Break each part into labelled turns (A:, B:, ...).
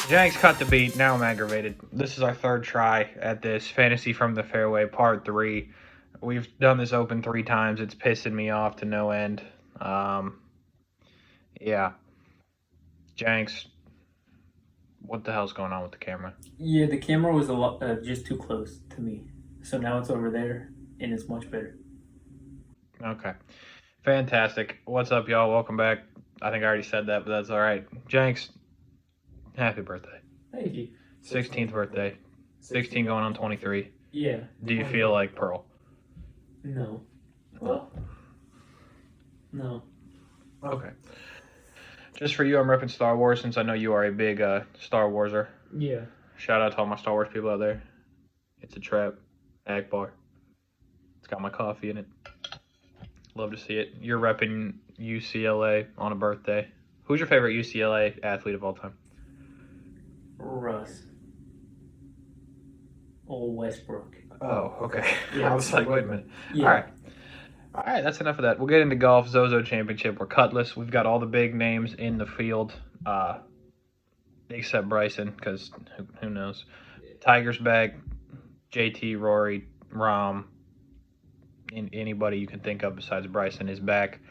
A: Jags cut the beat. Now I'm aggravated. This is our third try at this Fantasy from the Fairway Part 3. We've done this open 3 times. It's pissing me off to no end. Yeah. Jenks, what the hell's going on with the camera?
B: Yeah, the camera was just too close to me. So now it's over there, and it's much better.
A: Okay. Fantastic. What's up, y'all? Welcome back. I think I already said that, but that's all right. Jenks, happy birthday.
B: Thank you.
A: 16th birthday. 16 going on 23.
B: Yeah.
A: Do you feel like Pearl?
B: No. Well, no.
A: Okay. Just for you, I'm repping Star Wars since I know you are a big Star Warser.
B: Yeah.
A: Shout out to all my Star Wars people out there. It's a trap. Akbar. It's got my coffee in it. Love to see it. You're repping UCLA on a birthday. Who's your favorite UCLA athlete of all time?
B: Russ. Old Westbrook.
A: Oh, okay.
B: Yeah.
A: I was like, wait a minute.
B: Yeah.
A: All right, that's enough of that. We'll get into golf. ZOZO Championship. We're cutless. We've got all the big names in the field, except Bryson, because who knows? Tiger's back. JT, Rory, Rahm, anybody you can think of besides Bryson is back.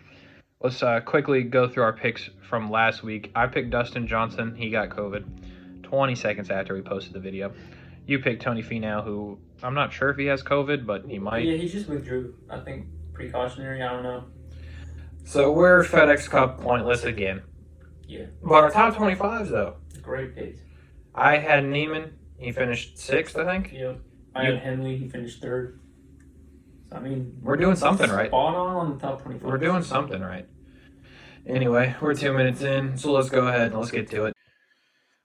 A: Let's quickly go through our picks from last week. I picked Dustin Johnson. He got COVID 20 seconds after we posted the video. You picked Tony Finau, who I'm not sure if he has COVID, but he might.
B: Yeah, he just withdrew. I think precautionary. I don't know.
A: So we're FedEx Cup pointless again.
B: Yeah.
A: But our top 25s, though.
B: Great pace.
A: I had Neiman. He finished 6th, I think.
B: Yeah. I had Henley. He finished 3rd. So, I mean,
A: We're doing something right.
B: Spot on the top 25.
A: We're doing something right. Anyway, we're 2 minutes in, so let's go ahead and let's get to it.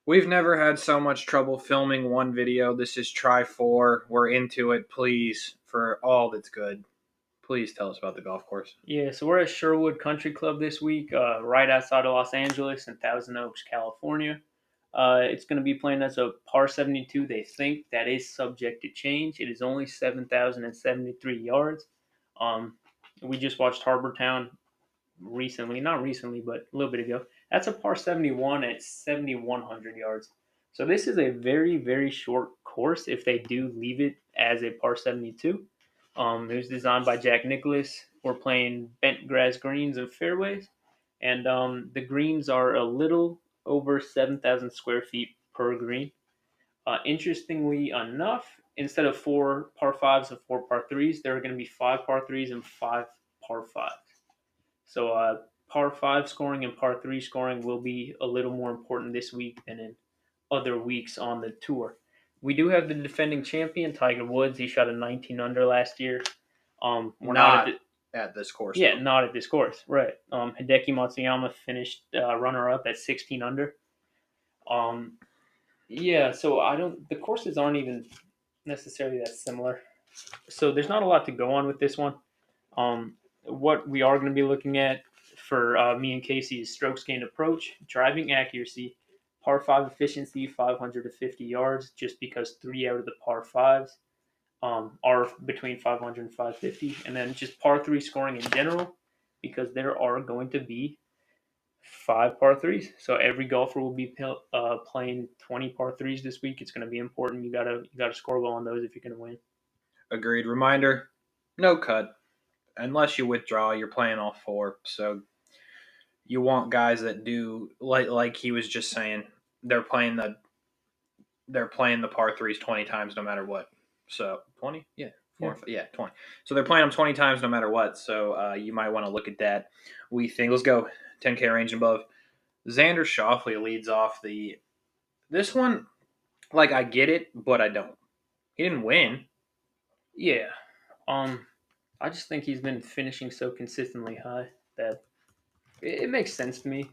A: We've never had so much trouble filming one video. This is try 4. We're into it. Please, for all that's good, please tell us about the golf course.
B: Yeah, so we're at Sherwood Country Club this week, right outside of Los Angeles in Thousand Oaks, California. It's going to be playing as a par 72. They think that is subject to change. It is only 7,073 yards. We just watched Harbor Town recently, not recently, but a little bit ago. That's a par 71 at 7,100 yards. So this is a very, very short course if they do leave it as a par 72. It was designed by Jack Nicklaus. We're playing bent grass greens and fairways. And the greens are a little over 7,000 square feet per green. Interestingly enough, instead of 4 par 5s and 4 par 3s, there are going to be 5 par 3s and 5 par 5s. So par 5 scoring and par 3 scoring will be a little more important this week than in other weeks on the tour. We do have the defending champion, Tiger Woods. He shot a 19 under last year. We're
A: not at this course.
B: Yeah, though. Not at this course, right. Hideki Matsuyama finished runner-up at 16 under. Yeah, so the courses aren't even necessarily that similar. So there's not a lot to go on with this one. What we are going to be looking at for me and Casey is strokes gained approach, driving accuracy, par 5 efficiency, 550 yards, just because 3 out of the par 5s are between 500 and 550. And then just par 3 scoring in general, because there are going to be 5 par 3s. So every golfer will be playing 20 par 3s this week. It's going to be important. You gotta score well on those if you're going to win.
A: Agreed. Reminder, no cut. Unless you withdraw, you're playing all 4. So you want guys that do like he was just saying, they're playing the par 3s 20 times no matter what. So 20? Yeah. 20. So they're playing them 20 times no matter what. So you might want to look at that. We think, let's go 10K range and above. Xander Schauffele leads off this one. Like, I get it, but I don't. He didn't win.
B: Yeah. I just think he's been finishing so consistently high that it makes sense to me.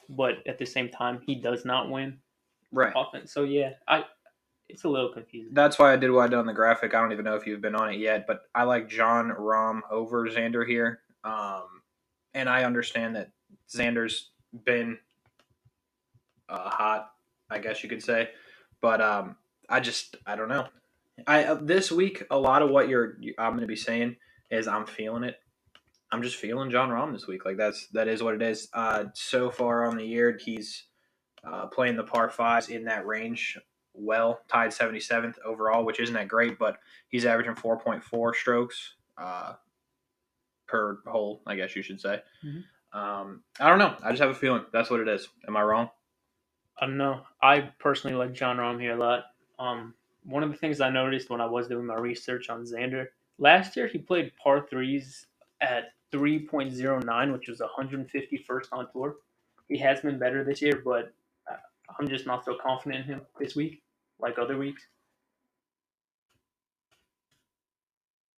B: But at the same time, he does not win often. So yeah, it's a little confusing.
A: That's why I did what I did on the graphic. I don't even know if you've been on it yet, but I like Jon Rahm over Xander here. And I understand that Xander's been hot, I guess you could say. But I don't know. I this week a lot of what I'm going to be saying is I'm feeling it. I'm just feeling John Rahm this week. Like that is what it is. So far on the year, he's playing the par fives in that range. Well, tied 77th overall, which isn't that great, but he's averaging 4.4 strokes per hole, I guess you should say.
B: Mhm.
A: I don't know. I just have a feeling that's what it is. Am I wrong?
B: I don't know. I personally like John Rahm here a lot. One of the things I noticed when I was doing my research on Xander last year, he played par threes at 3.09, which was 151st on tour. He has been better this year, but uh, I'm just not so confident in him this week, like other weeks.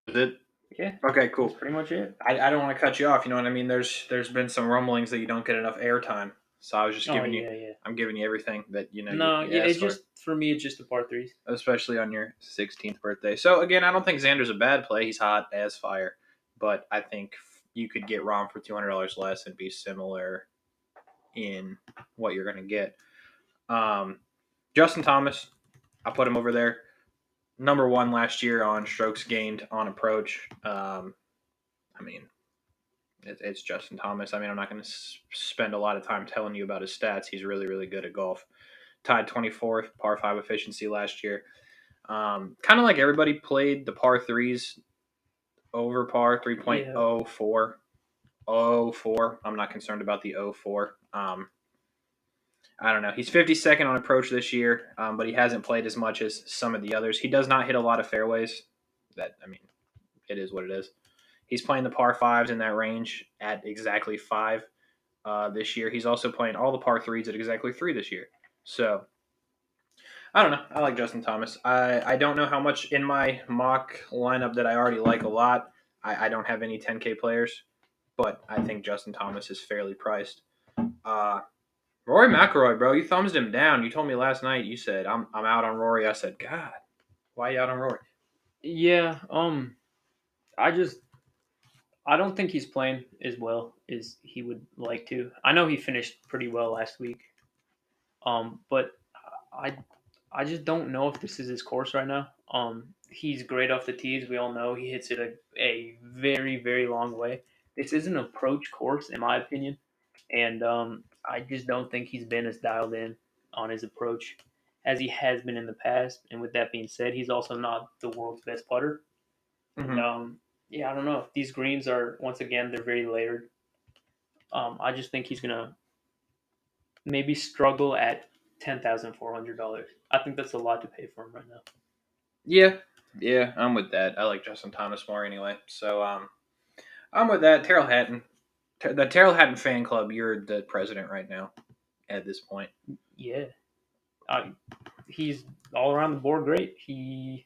A: Is it?
B: Yeah,
A: Okay,
B: that's
A: cool.
B: pretty much it.
A: I don't want to cut you off. You know what I mean? There's been some rumblings that you don't get enough airtime, so I was just
B: Oh
A: giving you.
B: yeah, yeah.
A: I'm giving you everything that
B: No,
A: you
B: yeah. It's
A: asked for,
B: just for me, it's just the par threes.
A: especially on your 16th birthday. So again, I don't think Xander's a bad play. He's hot as fire, but I think you could get Rom for $200 less and be similar in what you're going to get. Um, Justin Thomas, I put him over there. Number one last year on strokes gained on approach. I mean, it's Justin Thomas. I mean, I'm not going to spend a lot of time telling you about his stats. He's really, really good at golf. Tied 24th par five efficiency last year. Kind of like everybody played the par threes over par
B: Yeah,
A: 3.04. 04. I'm not concerned about the 04. I don't know. He's 52nd on approach this year, but he hasn't played as much as some of the others. He does not hit a lot of fairways. I mean, it is what it is. He's playing the par fives in that range at exactly five this year. He's also playing all the par threes at exactly three this year. So I don't know. I like Justin Thomas. I don't know how much in my mock lineup that I already like a lot. I don't have any 10K players, but I think Justin Thomas is fairly priced. Uh, Rory McIlroy, bro, you thumbs him down. You told me last night. You said I'm out on Rory. I said, God, why you out on Rory?
B: yeah. I just I don't think he's playing as well as he would like to. I know he finished pretty well last week. But I I just don't know if this is his course right now. He's great off the tees. We all know he hits it a very very long way. This is an approach course, in my opinion, and I just don't think he's been as dialed in on his approach as he has been in the past. And with that being said, he's also not the world's best putter. And
A: Mm-hmm.
B: yeah, I don't know. These greens are once again they're very layered. I just think he's gonna maybe struggle at $10,400. I think that's a lot to pay for him right now.
A: Yeah, yeah, I'm with that. I like Justin Thomas more anyway. So I'm with that. Terrell Hatton, the Terrell Hatton fan club. You're the president right now at this point.
B: Yeah, uh, he's all around the board great. He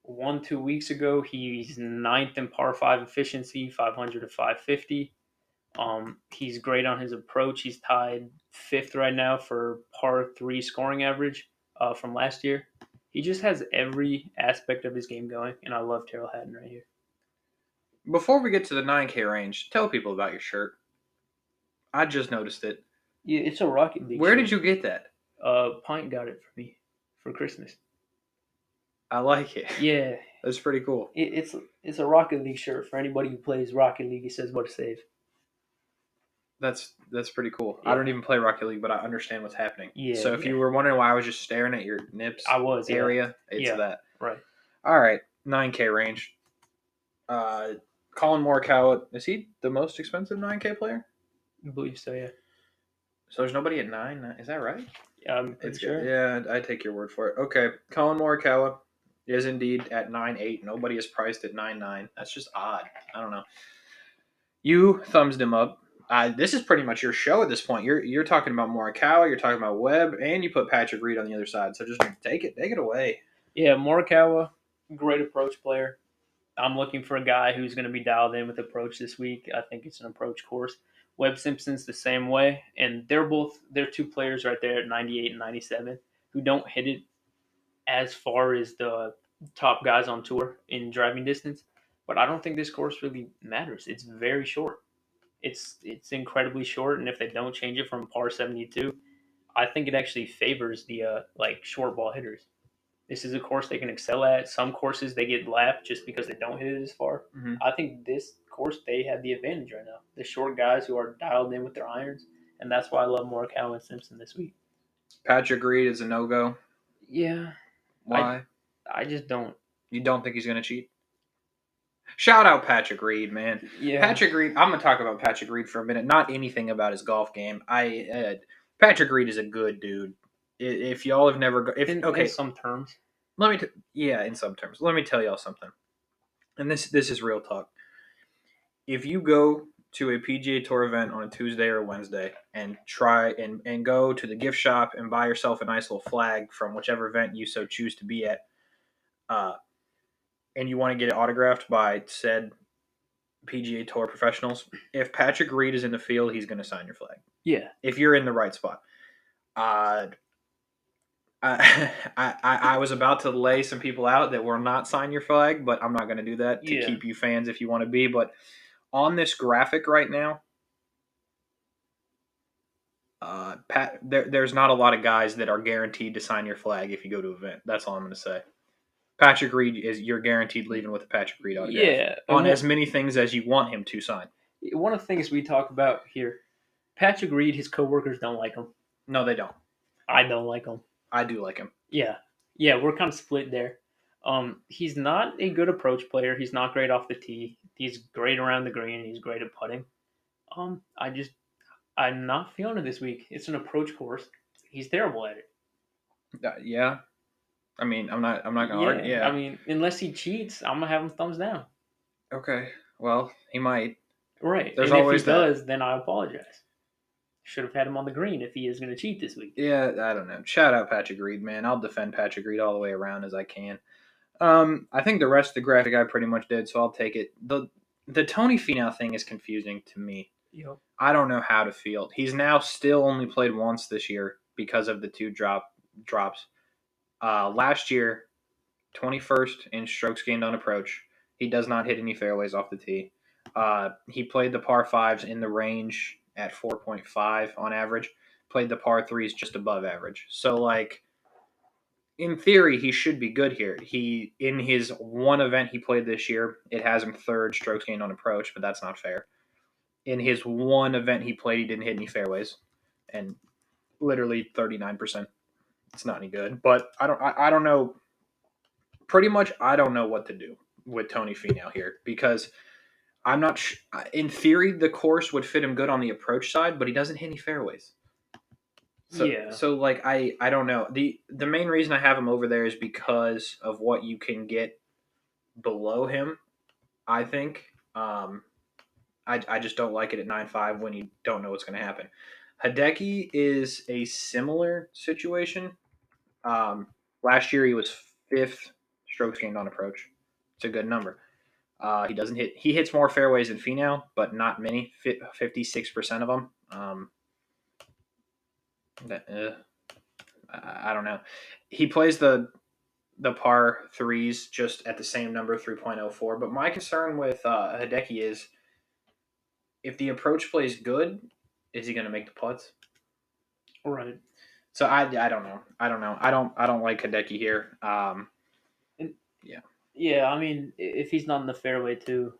B: won 2 weeks ago. He's ninth in par five efficiency, 500 to 550. He's great on his approach. He's tied fifth right now for par three scoring average from last year. He just has every aspect of his game going, and I love Terrell Hatton right here.
A: Before we get to the 9K range, tell people about your shirt. I just noticed it.
B: Yeah, it's a Rocket League
A: Where did
B: shirt.
A: you get that?
B: Pint got it for me for Christmas.
A: I like it.
B: Yeah,
A: That's pretty cool.
B: it's a Rocket League shirt for anybody who plays Rocket League. He says what to save.
A: That's pretty cool. I don't
B: Yeah,
A: even play Rocket League, but I understand what's happening.
B: yeah,
A: So if
B: yeah.
A: you were wondering why I was just staring at your nips
B: I was, yeah,
A: area, it's
B: yeah,
A: that.
B: right.
A: All right, 9K range. Uh, Colin Morikawa, is he the most expensive 9K player?
B: I believe so. Yeah,
A: So there's nobody at nine. Is that right?
B: yeah, I'm pretty
A: It's good.
B: sure.
A: Yeah, I take your word for it. Okay, Colin Morikawa is indeed at 9.8. Nobody is priced at 9.9. That's just odd. I don't know. You thumbs him up. This is pretty much your show at this point. You're talking about Morikawa, you're talking about Webb, and you put Patrick Reed on the other side. So just take it away.
B: Yeah, Morikawa, great approach player. I'm looking for a guy who's going to be dialed in with approach this week. I think it's an approach course. Webb Simpson's the same way, and they're two players right there at 98 and 97 who don't hit it as far as the top guys on tour in driving distance. But I don't think this course really matters. It's very short. It's incredibly short, and if they don't change it from par 72, I think it actually favors the like short ball hitters. This is a course they can excel at. Some courses they get lapped just because they don't hit it as far.
A: Mm-hmm.
B: I think this course they have the advantage right now. The short guys who are dialed in with their irons, and that's why I love Morikawa and Simpson this week.
A: Patrick Reed is a no-go.
B: Yeah, I
A: Why?
B: I just don't.
A: You don't think he's going to cheat? Shout out Patrick Reed, man.
B: Yeah,
A: Patrick Reed. I'm going to talk about Patrick Reed for a minute. Not anything about his golf game. Patrick Reed is a good dude. If y'all have never, if
B: in
A: okay,
B: some terms.
A: let me. Yeah, in some terms, let me tell y'all something. And this is real talk. If you go to a PGA Tour event on a Tuesday or a Wednesday and try and go to the gift shop and buy yourself a nice little flag from whichever event you so choose to be at, uh, and you want to get it autographed by said PGA Tour professionals, if Patrick Reed is in the field, he's going to sign your flag.
B: Yeah,
A: If you're in the right spot. Uh, I was about to lay some people out that will not sign your flag, but I'm not going to do that to
B: yeah,
A: keep you fans if you want to be. But on this graphic right now, there's not a lot of guys that are guaranteed to sign your flag if you go to an event. That's all I'm going to say. Patrick Reed is you're guaranteed leaving with a Patrick Reed autograph
B: yeah.
A: on as many things as you want him to sign.
B: One of the things we talk about here, Patrick Reed, his coworkers don't like him.
A: No, they don't.
B: I don't like him.
A: I do like him.
B: Yeah, yeah, we're kind of split there. He's not a good approach player. He's not great off the tee. He's great around the green. He's great at putting. I'm not feeling it this week. It's an approach course. He's terrible at it.
A: Yeah. I mean, I'm not gonna argue.
B: Yeah, I
A: Yeah.
B: mean, unless he cheats, I'm gonna have him thumbs down.
A: Okay. Well, he might.
B: Right,
A: There's
B: and if he
A: always that.
B: does, then I apologize. Should have had him on the green if he is going to cheat this week.
A: Yeah, I don't know. Shout out Patrick Reed, man. I'll defend Patrick Reed all the way around as I can. I think the rest of the graphic I pretty much did, so I'll take it. The Tony Finau thing is confusing to me.
B: Yep.
A: I don't know how to feel. He's now still only played once this year because of the two drops. Last year, 21st in strokes gained on approach. He does not hit any fairways off the tee. He played the par fives in the range at 4.5 on average. Played the par threes just above average. So like in theory, he should be good here. He in his one event he played this year, it has him third strokes gained on approach, but that's not fair. In his one event he played, he didn't hit any fairways, and literally 39%. It's not any good. But I don't know. Pretty much, I don't know what to do with Tony Finau here because I'm not. In theory, the course would fit him good on the approach side, but he doesn't hit any fairways.
B: Yeah.
A: So like I don't know. The main reason I have him over there is because of what you can get below him. I think. I just don't like it at 9.5 when you don't know what's going to happen. Hideki is a similar situation. Um, Last year he was fifth strokes gained on approach. It's a good number. He doesn't hit. He hits more fairways than Finau, but not many. 56% of them. That, I don't know. He plays the par threes just at the same number, 3.04. But my concern with Hideki is if the approach plays good, is he going to make the putts?
B: Right.
A: So I don't know. I don't like Hideki here.
B: And
A: Yeah.
B: yeah, I mean, if he's not in the fairway too,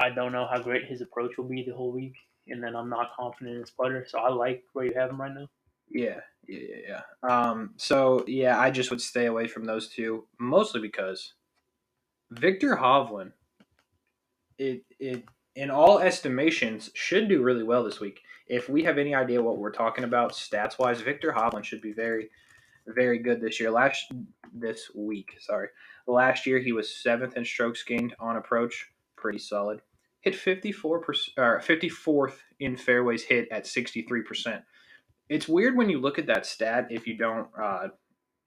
B: I don't know how great his approach will be the whole week. And then I'm not confident in his putter, so I like where you have him right now.
A: Yeah. So yeah, I just would stay away from those two, mostly because Victor Hovland, it in all estimations should do really well this week. If we have any idea what we're talking about stats wise, Victor Hovland should be very, very good this year. This week, sorry. Last year he was seventh in strokes gained on approach, pretty solid. Hit 54% or 54th in fairways hit at 63%. It's weird when you look at that stat if you don't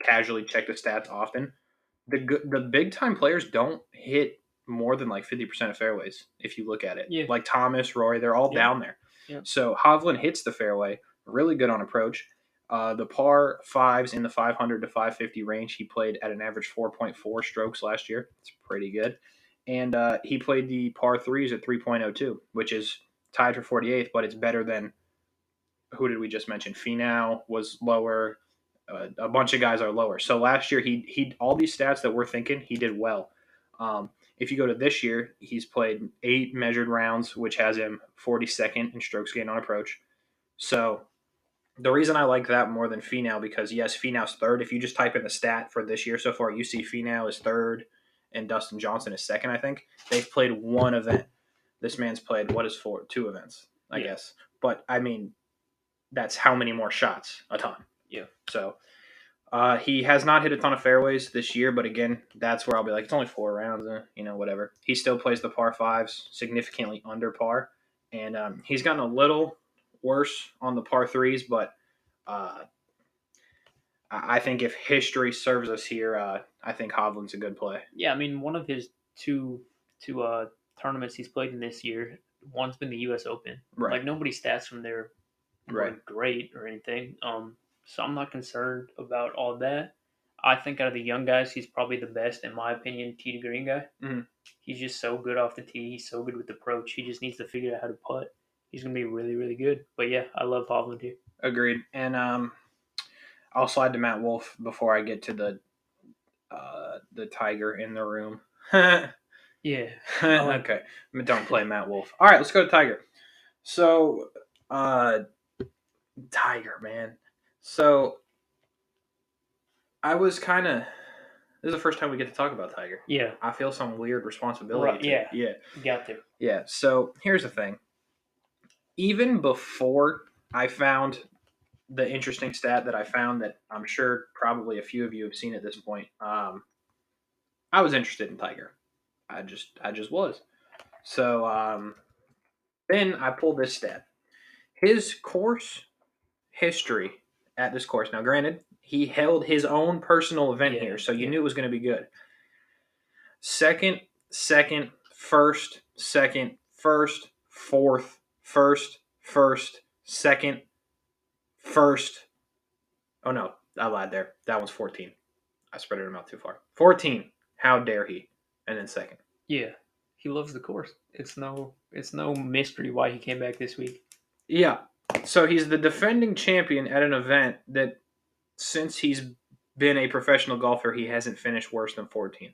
A: casually check the stats often. The big time players don't hit more than like 50% of fairways if you look at it.
B: Yeah.
A: Like Thomas, Rory, they're all
B: Yeah.
A: down there.
B: Yeah.
A: So Hovland hits the fairway, really good on approach. The par fives in the 500 to 550 range, he played at an average 4.4 strokes last year. It's pretty good. And he played the par threes at 3.02, which is tied for 48th, but it's better than who did we just mention? Finau was lower. A bunch of guys are lower. So last year he all these stats that we're thinking he did well. If you go to this year, he's played 8 measured rounds, which has him 42nd in strokes gained on approach. So the reason I like that more than Finau, because yes, Finau's third. If you just type in the stat for this year so far, you see Finau is third and Dustin Johnson is second. I think they've played one event. This man's played what is 2 events, I guess. But I mean, that's how many more shots? A ton.
B: Yeah.
A: So he has not hit a ton of fairways this year, but again, that's where I'll be like, it's only 4 rounds, whatever. He still plays the par fives significantly under par, and he's gotten a little worse on the par threes, but I think if history serves us here, I think Hovland's a good play.
B: Yeah, I mean, one of his two tournaments he's played in this year, one's been the U.S. Open.
A: Right.
B: Like nobody's stats from there were great or anything. So I'm not concerned about all that. I think out of the young guys, he's probably the best, in my opinion, tee to green guy.
A: Mm-hmm.
B: He's just so good off the tee. He's so good with the approach. He just needs to figure out how to putt. He's going to be really, really good. But yeah, I love Hovland here.
A: Agreed. And I'll slide to Matt Wolff before I get to the Tiger in the room.
B: Yeah.
A: Okay. Don't play Matt Wolff. All right, let's go to Tiger. So, Tiger, man. So, I was kind of. This is the first time we get to talk about Tiger.
B: Yeah.
A: I feel some weird responsibility.
B: Right, yeah.
A: Yeah.
B: Got to.
A: Yeah. So, here's the thing. Even before I found the interesting stat that I found that I'm sure probably a few of you have seen at this point, I was interested in Tiger. I just was. So then I pulled this stat. His course history at this course. Now, granted, he held his own personal event here, so you knew it was going to be good. Second, first, fourth, second, first. Oh no, I lied there. That one's 14. I spread them out too far. 14. How dare he? And then second.
B: Yeah. He loves the course. It's no mystery why he came back this week.
A: Yeah. So he's the defending champion at an event that since he's been a professional golfer, he hasn't finished worse than 14th.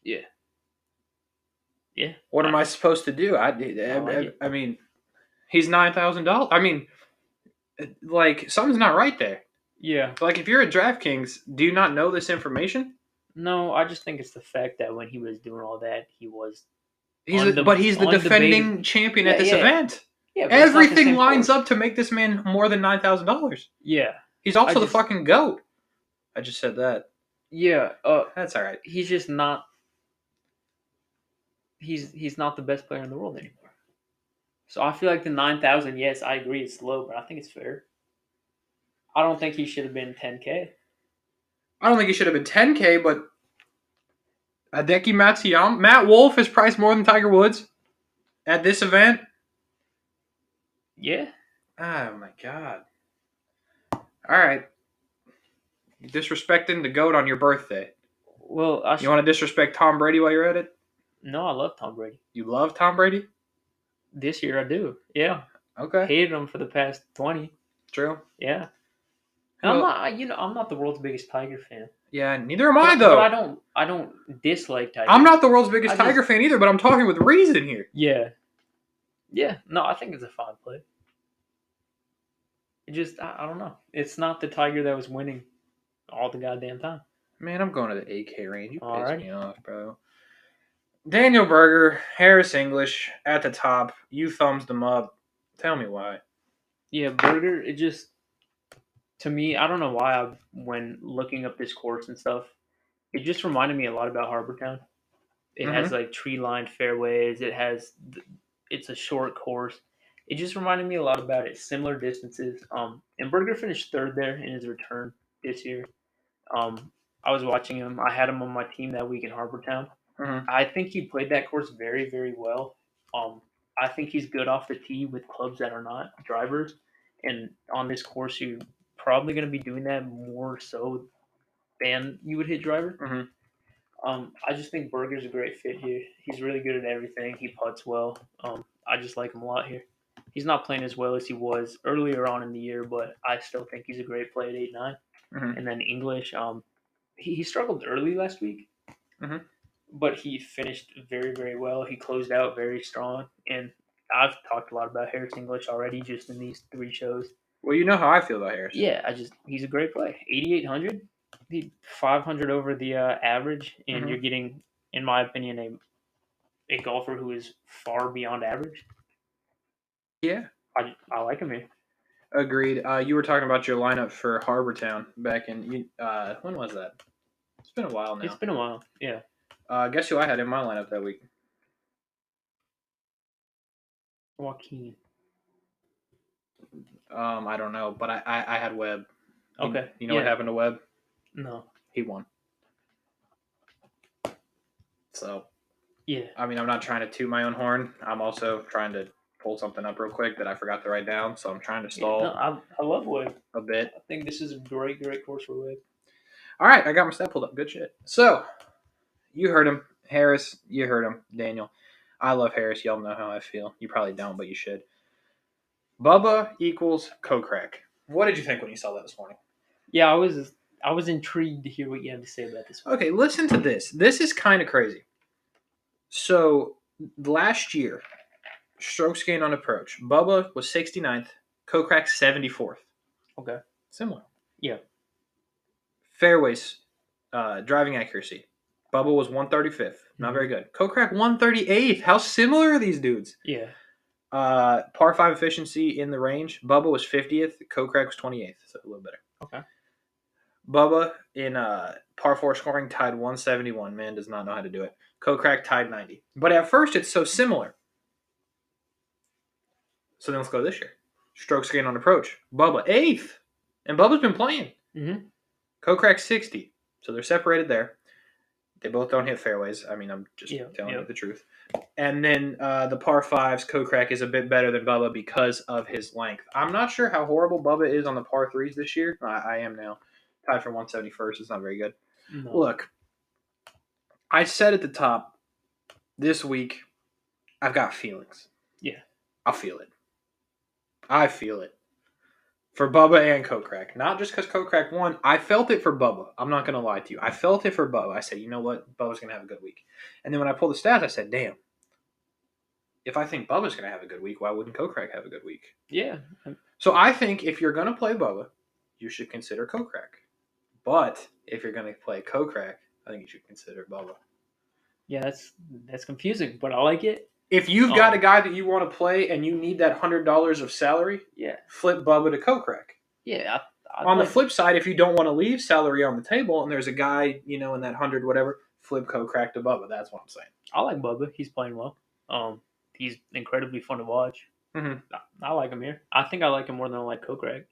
B: Yeah. Yeah.
A: What am I supposed to do? I mean, he's $9,000. I mean, like, something's not right there.
B: Yeah.
A: Like, if you're at Draftkings, do you not know this information?
B: No, I just think it's the fact that when he was doing all that, he was.
A: He's the defending champion at this event.
B: Yeah,
A: everything lines up to make this man more than $9,000.
B: Yeah,
A: he's also the fucking GOAT. I just said that.
B: Yeah,
A: that's all right.
B: He's just not. He's not the best player in the world anymore. So I feel like the 9,000. Yes, I agree, it's low, but I think it's fair. I don't think he should have been 10K.
A: I don't think he should have been 10K, but Hideki Matsuyama, Matt Wolff is priced more than Tiger Woods at this event.
B: Yeah.
A: Oh my god. All right. You're disrespecting the GOAT on your birthday.
B: Well,
A: you want to disrespect Tom Brady while you're at it?
B: No, I love Tom Brady.
A: You love Tom Brady?
B: This year I do. Yeah.
A: Okay.
B: Hated him for the past 20.
A: True.
B: Yeah. Well, I'm not the world's biggest Tiger fan.
A: Yeah, neither am I though.
B: But I don't dislike Tiger.
A: I'm not the world's biggest Tiger fan either, but I'm talking with reason here.
B: Yeah. Yeah. No, I think it's a fine play. It just I don't know. It's not the Tiger that was winning all the goddamn time.
A: Man, I'm going to the 8K range. You piss me off, bro. Daniel Berger, Harris English at the top. You thumbs them up. Tell me why.
B: Yeah, Berger, it just, to me, I don't know why, when looking up this course and stuff, it just reminded me a lot about Harbortown. It has like tree-lined fairways. It's a short course. It just reminded me a lot about it. Similar distances. And Berger finished third there in his return this year. I was watching him. I had him on my team that week in Harbortown.
A: Mm-hmm.
B: I think he played that course very, very well. I think he's good off the tee with clubs that are not drivers. And on this course, you're probably going to be doing that more so than you would hit driver.
A: Mm-hmm.
B: I just think Berger's a great fit here. He's really good at everything. He putts well. I just like him a lot here. He's not playing as well as he was earlier on in the year, but I still think he's a great play at 8-9.
A: Mm-hmm.
B: And then English, he struggled early last week,
A: Mm-hmm.
B: but he finished very, very well. He closed out very strong. And I've talked a lot about Harris English already just in these 3 shows.
A: Well, you know how I feel about Harris.
B: Yeah, he's a great play. 8,800, 500 over the average, and
A: Mhm.
B: you're getting, in my opinion, a golfer who is far beyond average.
A: Yeah.
B: I like him here.
A: Agreed. You were talking about your lineup for Harbortown back in when was that? It's been a while
B: It's
A: now.
B: been a while. Yeah.
A: Guess who I had in my lineup that week?
B: Joaquin.
A: I don't know, but I had Webb.
B: Okay.
A: You know what happened to Webb?
B: No.
A: He won. So
B: Yeah.
A: I mean, I'm not trying to toot my own horn. I'm also trying to pull something up real quick that I forgot to write down. So I'm trying to stall
B: No, I love Webb.
A: a bit.
B: I think this is a great course for Webb.
A: All right, I got my stat pulled up. Good shit. So you heard him, Harris. You heard him, Daniel. I love Harris. Y'all know how I feel. You probably don't, but you should. Bubba equals Kokrak. What did you think when you saw that this morning?
B: Yeah, I was intrigued to hear what you had to say about this one.
A: Okay, listen to this. This is kind of crazy. So last year, strokes gained on approach, Bubba was 69th, Kokrak 74th.
B: Okay.
A: Similar.
B: Yeah.
A: Fairways, driving accuracy. Bubba was 135th. Not very good. Kokrak 138th. How similar are these dudes?
B: Yeah.
A: Par 5 efficiency in the range. Bubba was 50th. Kokrak was 28th. So a little better.
B: Okay.
A: Bubba in par 4 scoring tied 171. Man does not know how to do it. Kokrak tied 90. But at first, it's so similar. So then let's go this year. Strokes gained on approach. Bubba 8th. And Bubba's been playing.
B: Mm-hmm.
A: Kokrak 60. So they're separated there. They both don't hit fairways. I mean, I'm just telling you the truth. And then the par 5s, Kokrak is a bit better than Bubba because of his length. I'm not sure how horrible Bubba is on the par 3s this year. I am now. Tied for 171st. It's not very good.
B: No.
A: Look, I said at the top, this week, I've got feelings.
B: Yeah.
A: I'll feel it. I feel it. For Bubba and Kokrak. Not just because Kokrak won. I felt it for Bubba. I'm not going to lie to you. I felt it for Bubba. I said, you know what? Bubba's going to have a good week. And then when I pulled the stats, I said, damn. If I think Bubba's going to have a good week, why wouldn't Kokrak have a good week?
B: Yeah.
A: So I think if you're going to play Bubba, you should consider Kokrak. But if you're going to play Kokrak, I think you should consider Bubba.
B: Yeah, that's confusing, but I like it.
A: If you've got a guy that you want to play and you need that $100 of salary, flip Bubba to Kokrak.
B: Yeah.
A: On the flip side, if you don't want to leave salary on the table and there's a guy, in that 100 whatever, flip Kokrak to Bubba. That's what I'm saying.
B: I like Bubba. He's playing well. He's incredibly fun to watch.
A: Mm-hmm.
B: I like him here. I think I like him more than I like Kokrak.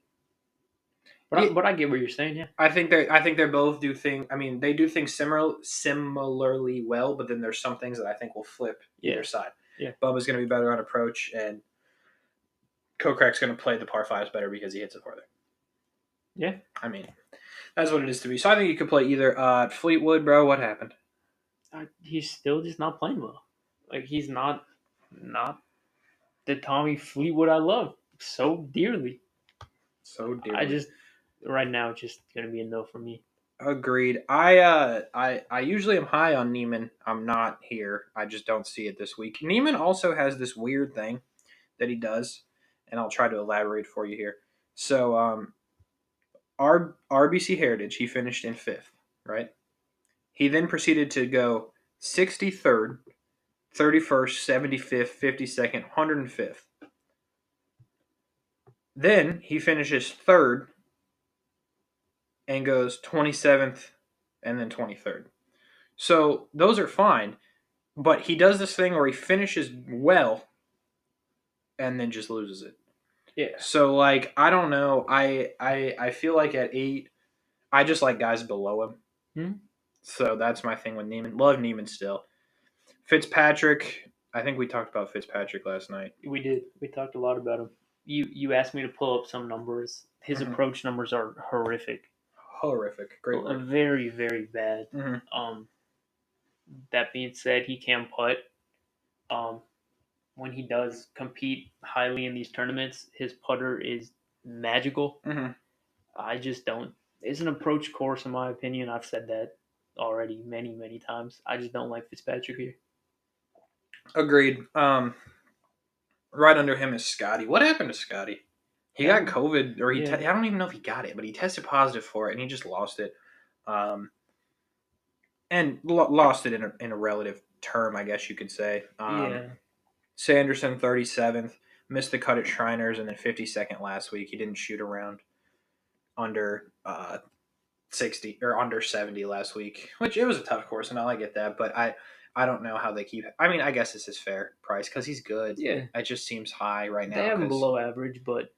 B: But I get what you're saying. Yeah.
A: I think they both do things. I mean, they do things similarly well, but then there's some things that I think will flip either side.
B: Yeah.
A: Bubba's going to be better on approach, and Kokrak's going to play the par 5s better because he hits it farther.
B: Yeah.
A: I mean, that's what it is to be. So I think you could play either. Fleetwood, bro, what happened?
B: He's still just not playing well. Like, he's not the Tommy Fleetwood I love so dearly.
A: So dearly.
B: Right now, it's just going to be a no for me.
A: Agreed. I usually am high on Neiman. I'm not here. I just don't see it this week. Neiman also has this weird thing that he does, and I'll try to elaborate for you here. So, RBC Heritage, he finished in 5th, right? He then proceeded to go 63rd, 31st, 75th, 52nd, 105th. Then he finishes 3rd and goes 27th and then 23rd. So those are fine, but he does this thing where he finishes well and then just loses it.
B: Yeah.
A: So I don't know. I feel like at 8, I just like guys below him.
B: Hmm?
A: So that's my thing with Neiman. Love Neiman still. Fitzpatrick. I think we talked about Fitzpatrick last night.
B: We did. We talked a lot about him. You asked me to pull up some numbers. His approach numbers are horrific.
A: Horrific. Great word.
B: Very, very bad.
A: Mm-hmm.
B: That being said, he can putt. when he does compete highly in these tournaments, his putter is magical.
A: Mm-hmm.
B: I just don't. It's an approach course, in my opinion. I've said that already many, many times. I just don't like Fitzpatrick here.
A: Agreed. Right under him is Scotty. What happened to Scotty? He got COVID, or
B: Yeah.
A: I don't even know if he got it, but he tested positive for it, and he just lost it. And lost it in a relative term, I guess you could say.
B: Yeah.
A: Sanderson 37th, missed the cut at Shriners, and then 52nd last week. He didn't shoot around under 60 or under 70 last week, which it was a tough course, and I get that, but I don't know how they keep. I mean, I guess this is fair price because he's good.
B: Yeah.
A: It just seems high right
B: They
A: now.
B: have him below average, but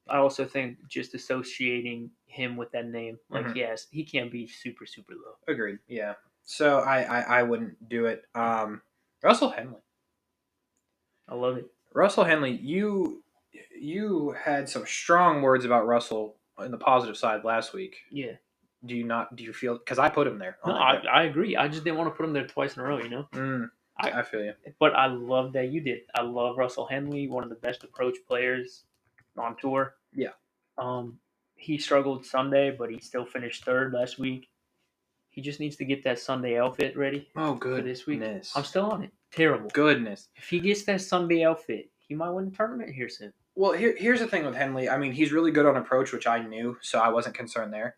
B: I also think just associating him with that name, like,
A: Mhm.
B: yes, he can't be super, super low.
A: Agreed. Yeah. So I wouldn't do it. Russell Henley.
B: I love it.
A: Russell Henley, you had some strong words about Russell in the positive side last week.
B: Yeah.
A: Do you not? Do you feel? Because I put him there.
B: No, I agree. I just didn't want to put him there twice in a row, you know?
A: I feel you.
B: But I love that you did. I love Russell Henley, one of the best approach players on tour.
A: Yeah.
B: He struggled Sunday, but he still finished third last week. He just needs to get that Sunday outfit ready
A: Oh,
B: for this week.
A: goodness.
B: I'm still on it. Terrible.
A: Goodness.
B: If he gets that Sunday outfit, he might win the tournament here soon.
A: Well, here's the thing with Henley. I mean, he's really good on approach, which I knew, so I wasn't concerned there.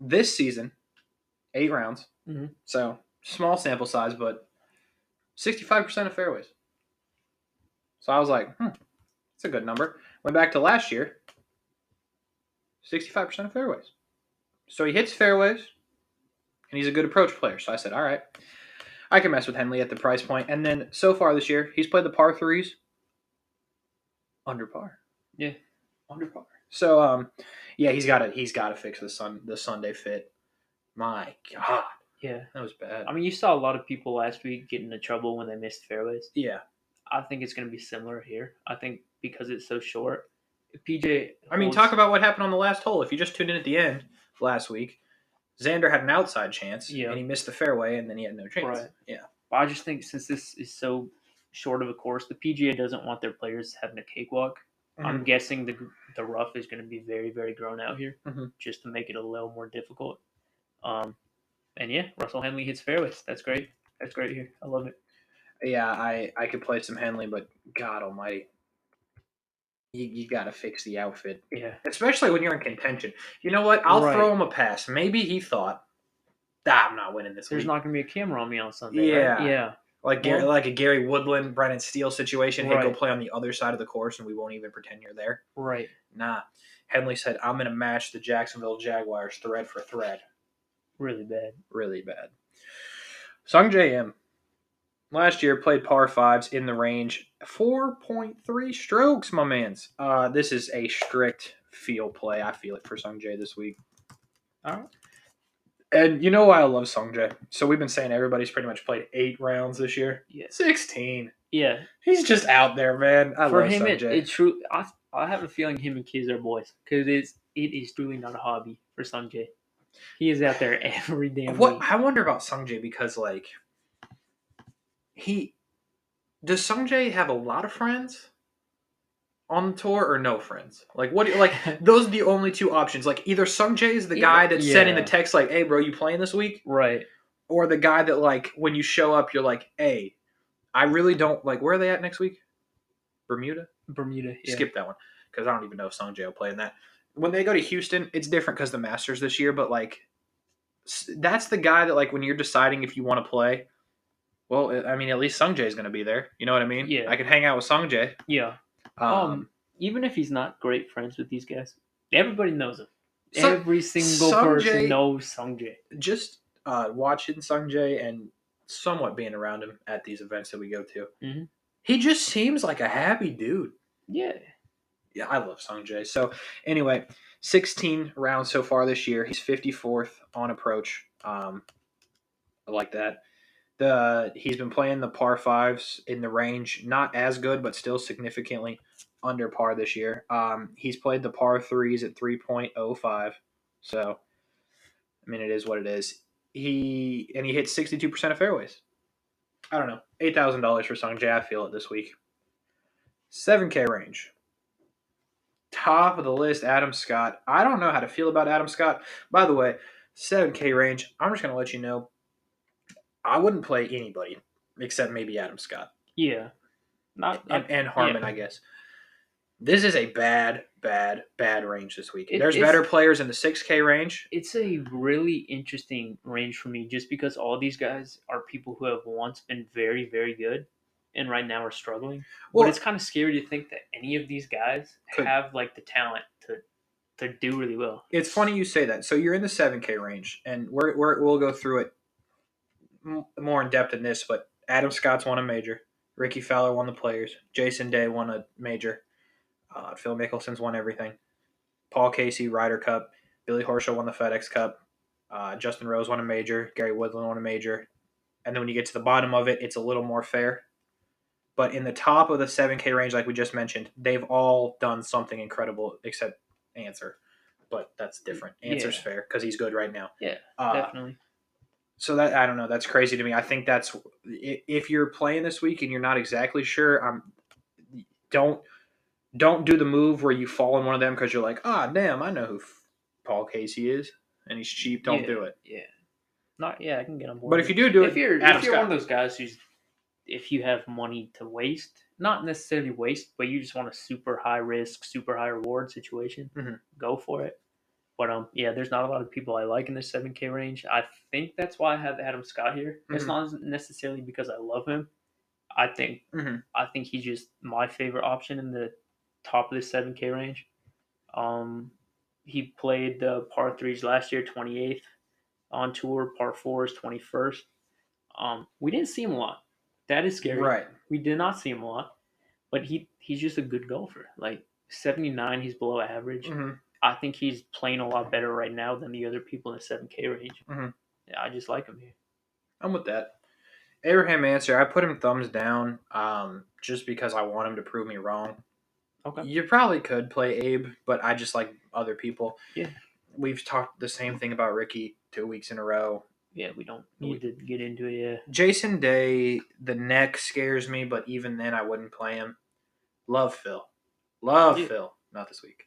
A: This season, 8 rounds, so small sample size, but 65% of fairways. So I was like, that's a good number. Went back to last year, 65% of fairways. So he hits fairways, and he's a good approach player. So I said, all right, I can mess with Henley at the price point. And then so far this year, he's played the par threes under par.
B: Yeah.
A: Under par. So yeah, he's got to fix the Sunday fit. My God.
B: Yeah.
A: That was bad.
B: I mean, you saw a lot of people last week get into trouble when they missed fairways.
A: Yeah.
B: I think it's going to be similar here. I think because it's so short, PJ.
A: I mean, talk about what happened on the last hole. If you just tuned in at the end last week, Xander had an outside chance, and he missed the fairway, and then he had no chance.
B: Right.
A: Yeah.
B: But I just think since this is so short of a course, the PGA doesn't want their players having a cakewalk. Mm-hmm. I'm guessing the rough is going to be very, very grown out here, just to make it a little more difficult. And yeah, Russell Henley hits fairways. That's great. That's great here. I love it.
A: Yeah, I could play some Henley, but God Almighty, you got to fix the outfit.
B: Yeah,
A: especially when you're in contention. You know what? I'll throw him a pass. Maybe he thought, I'm not winning this.
B: There's
A: week.
B: not going to be a camera on me on Sunday.
A: Yeah,
B: right? Yeah.
A: Like a Gary Woodland, Brennan Steele situation. Hey, go play on the other side of the course, and we won't even pretend you're there.
B: Right.
A: Nah. Henley said, I'm going to match the Jacksonville Jaguars thread for thread.
B: Really bad.
A: Really bad. Sung J M. Last year played par fives in the range, 4.3 strokes, my mans. This is a strict field play. I feel it for Sung J this week.
B: All right.
A: And you know why I love Sung J? So we've been saying everybody's pretty much played 8 rounds this year.
B: Yeah.
A: 16.
B: Yeah.
A: He's just out there, man. I love
B: him,
A: Sung J.
B: it's true. I have a feeling him and Kiz are boys because it is truly not a hobby for Sung J. He is out there every damn week.
A: I wonder about Sung J because does Sung J have a lot of friends on the tour or no friends? Those are the only two options. Like either Sung J is the guy that's sending the text like, "Hey, bro, you playing this week?"
B: Right.
A: Or the guy that when you show up, you're like, "Hey, I really don't where are they at next week? Bermuda.
B: Yeah.
A: Skip that one because I don't even know if Sung J will play in that. When they go to Houston, it's different because the Masters this year. But that's the guy that when you're deciding if you want to play. Well, I mean, at least Sung J is going to be there. You know what I mean?
B: Yeah.
A: I could hang out with Sung J.
B: Yeah. Even if he's not great friends with these guys, everybody knows him. Every single person knows Sung J.
A: Just watching Sung J and somewhat being around him at these events that we go to, he just seems like a happy dude.
B: Yeah.
A: Yeah, I love Sung J. So anyway, 16 rounds so far this year. He's 54th on approach. I like that. He's been playing the par fives in the range, not as good, but still significantly under par this year. He's played the par threes at 3.05. So, I mean, it is what it is. He hits 62% of fairways. I don't know, $8,000 for Sung J. I feel it this week. 7K range. Top of the list, Adam Scott. I don't know how to feel about Adam Scott. By the way, 7K range, I'm just going to let you know, I wouldn't play anybody except maybe Adam Scott.
B: Yeah.
A: And Harmon,
B: yeah.
A: I guess. This is a bad range this week. There's
B: It's
A: better players in the 6K range.
B: it's a really interesting range for me just because all these guys are people who have once been very, very good and right now are struggling.
A: Well,
B: but it's kind of scary to think that any of these guys
A: Could-
B: have like the talent to do really well.
A: It's funny you say that. So you're in the 7K range, and we'll go through it more in depth in this, but Adam Scott's won a major. Ricky Fowler won the Players. Jason Day won a major. Phil Mickelson's won everything. Paul Casey, Ryder Cup. Billy Horschel won the FedEx Cup. Justin Rose won a major. Gary Woodland won a major. And then when you get to the bottom of it, it's a little more fair. But in the top of the 7K range, like we just mentioned, they've all done something incredible except Answer. But that's different. Answer's fair because he's good right now.
B: Yeah, definitely.
A: So that, I don't know, that's crazy to me. I think that's, if you're playing this week and you're not exactly sure, don't do the move where you fall in one of them because you're like, damn, I know who Paul Casey is and he's cheap. Don't do it.
B: Yeah. I can get on board.
A: But if you do
B: if
A: it,
B: you're
A: Adam
B: if you're
A: Scott.
B: one of those guys who's if you have money to waste, not necessarily waste, but you just want a super high risk, super high reward situation, go for it. But there's not a lot of people I like in this 7K range. I think that's why I have Adam Scott here. It's not necessarily because I love him. I think he's just my favorite option in the top of the 7K range. He played the par threes last year, 28th on tour. Par fours, 21st. We didn't see him a lot. That is scary.
A: Right.
B: We did not see him a lot, but he's just a good golfer. Like 79, he's below average. I think he's playing a lot better right now than the other people in the 7K range. Yeah, I just like him here.
A: I'm with that. Abraham Answer, I put him thumbs down just because I want him to prove me wrong.
B: Okay.
A: You probably could play Abe, but I just like other people.
B: Yeah.
A: We've talked the same thing about Ricky 2 weeks in a row.
B: Yeah, we don't need to get into it. Yeah.
A: Jason Day, the neck scares me, but even then I wouldn't play him. Love Phil. Phil. Not this week.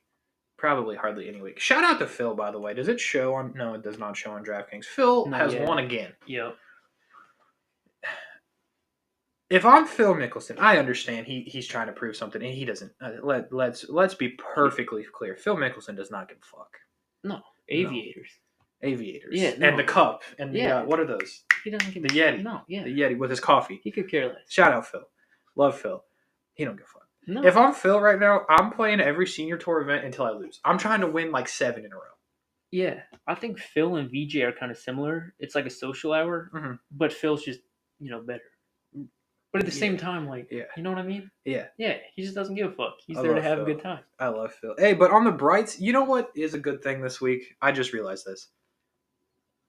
A: Probably hardly any week. Shout out to Phil, by the way. Does it show on? No, it does not show on DraftKings. Phil has won again.
B: Yep.
A: If I'm Phil Mickelson, I understand he's trying to prove something, and he doesn't. Let's be perfectly clear. Phil Mickelson does not give a fuck.
B: No, aviators.
A: Aviators.
B: Yeah, no.
A: And the cup. And the, what are those?
B: He doesn't give
A: the Yeti.
B: No, yeah.
A: The Yeti with his coffee.
B: He could care less.
A: Shout out Phil. Love Phil. He don't give a fuck.
B: No.
A: If I'm Phil right now, I'm playing every senior tour event until I lose. I'm trying to win like 7 in a row.
B: Yeah, I think Phil and VJ are kind of similar. It's like a social hour, but Phil's just better. But at the same time, you know what I mean?
A: Yeah.
B: Yeah, he just doesn't give a fuck. He's there to have a good time.
A: I love Phil. Hey, but on the brights, you know what is a good thing this week? I just realized this.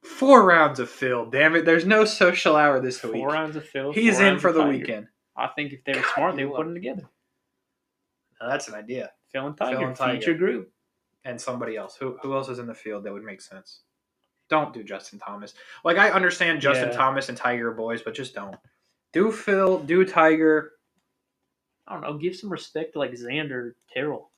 A: 4 rounds of Phil. Damn it, there's no social hour this week.
B: 4 rounds of Phil.
A: He's in for the weekend.
B: I think if they were smart, they would put them together.
A: Now that's an idea.
B: Phil and Tiger. Feature group.
A: And somebody else. Who else is in the field that would make sense? Don't do Justin Thomas. Like, I understand Justin Thomas and Tiger are boys, but just don't. Do Phil, do Tiger.
B: I don't know. Give some respect to like Xander, Terrell.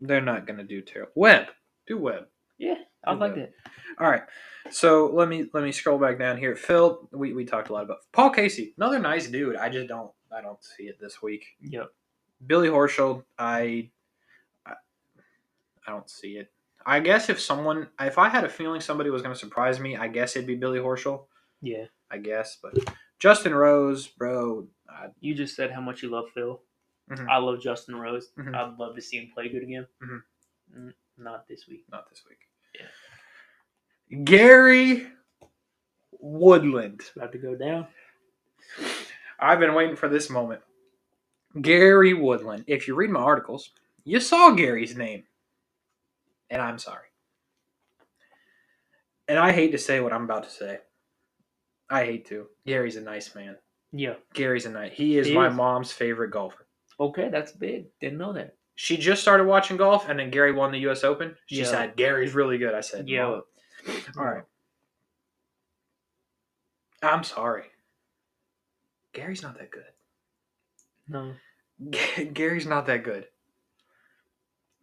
A: They're not going to do Terrell. Webb. Do Webb.
B: Yeah, I like that.
A: All right. So let me scroll back down here. Phil, we talked a lot about. Paul Casey, another nice dude. I don't see it this week.
B: Yep.
A: Billy Horschel, I don't see it. I guess if I had a feeling somebody was going to surprise me, I guess it'd be Billy Horschel.
B: Yeah.
A: I guess, but Justin Rose, bro.
B: You just said how much you love Phil. I love Justin Rose. I'd love to see him play good again. Not this week.
A: Not this week. Yeah. Gary Woodland.
B: It's about to go down.
A: I've been waiting for this moment. Gary Woodland. If you read my articles, you saw Gary's name. And I'm sorry. And I hate to say what I'm about to say. I hate to. Gary's a nice man.
B: Yeah.
A: Gary's a nice. He is my mom's favorite golfer.
B: Okay, that's big. Didn't know that.
A: She just started watching golf, and then Gary won the U.S. Open. She said, Gary's really good. I said,
B: yeah.
A: All right. I'm sorry. Gary's not that good.
B: No.
A: Gary's not that good.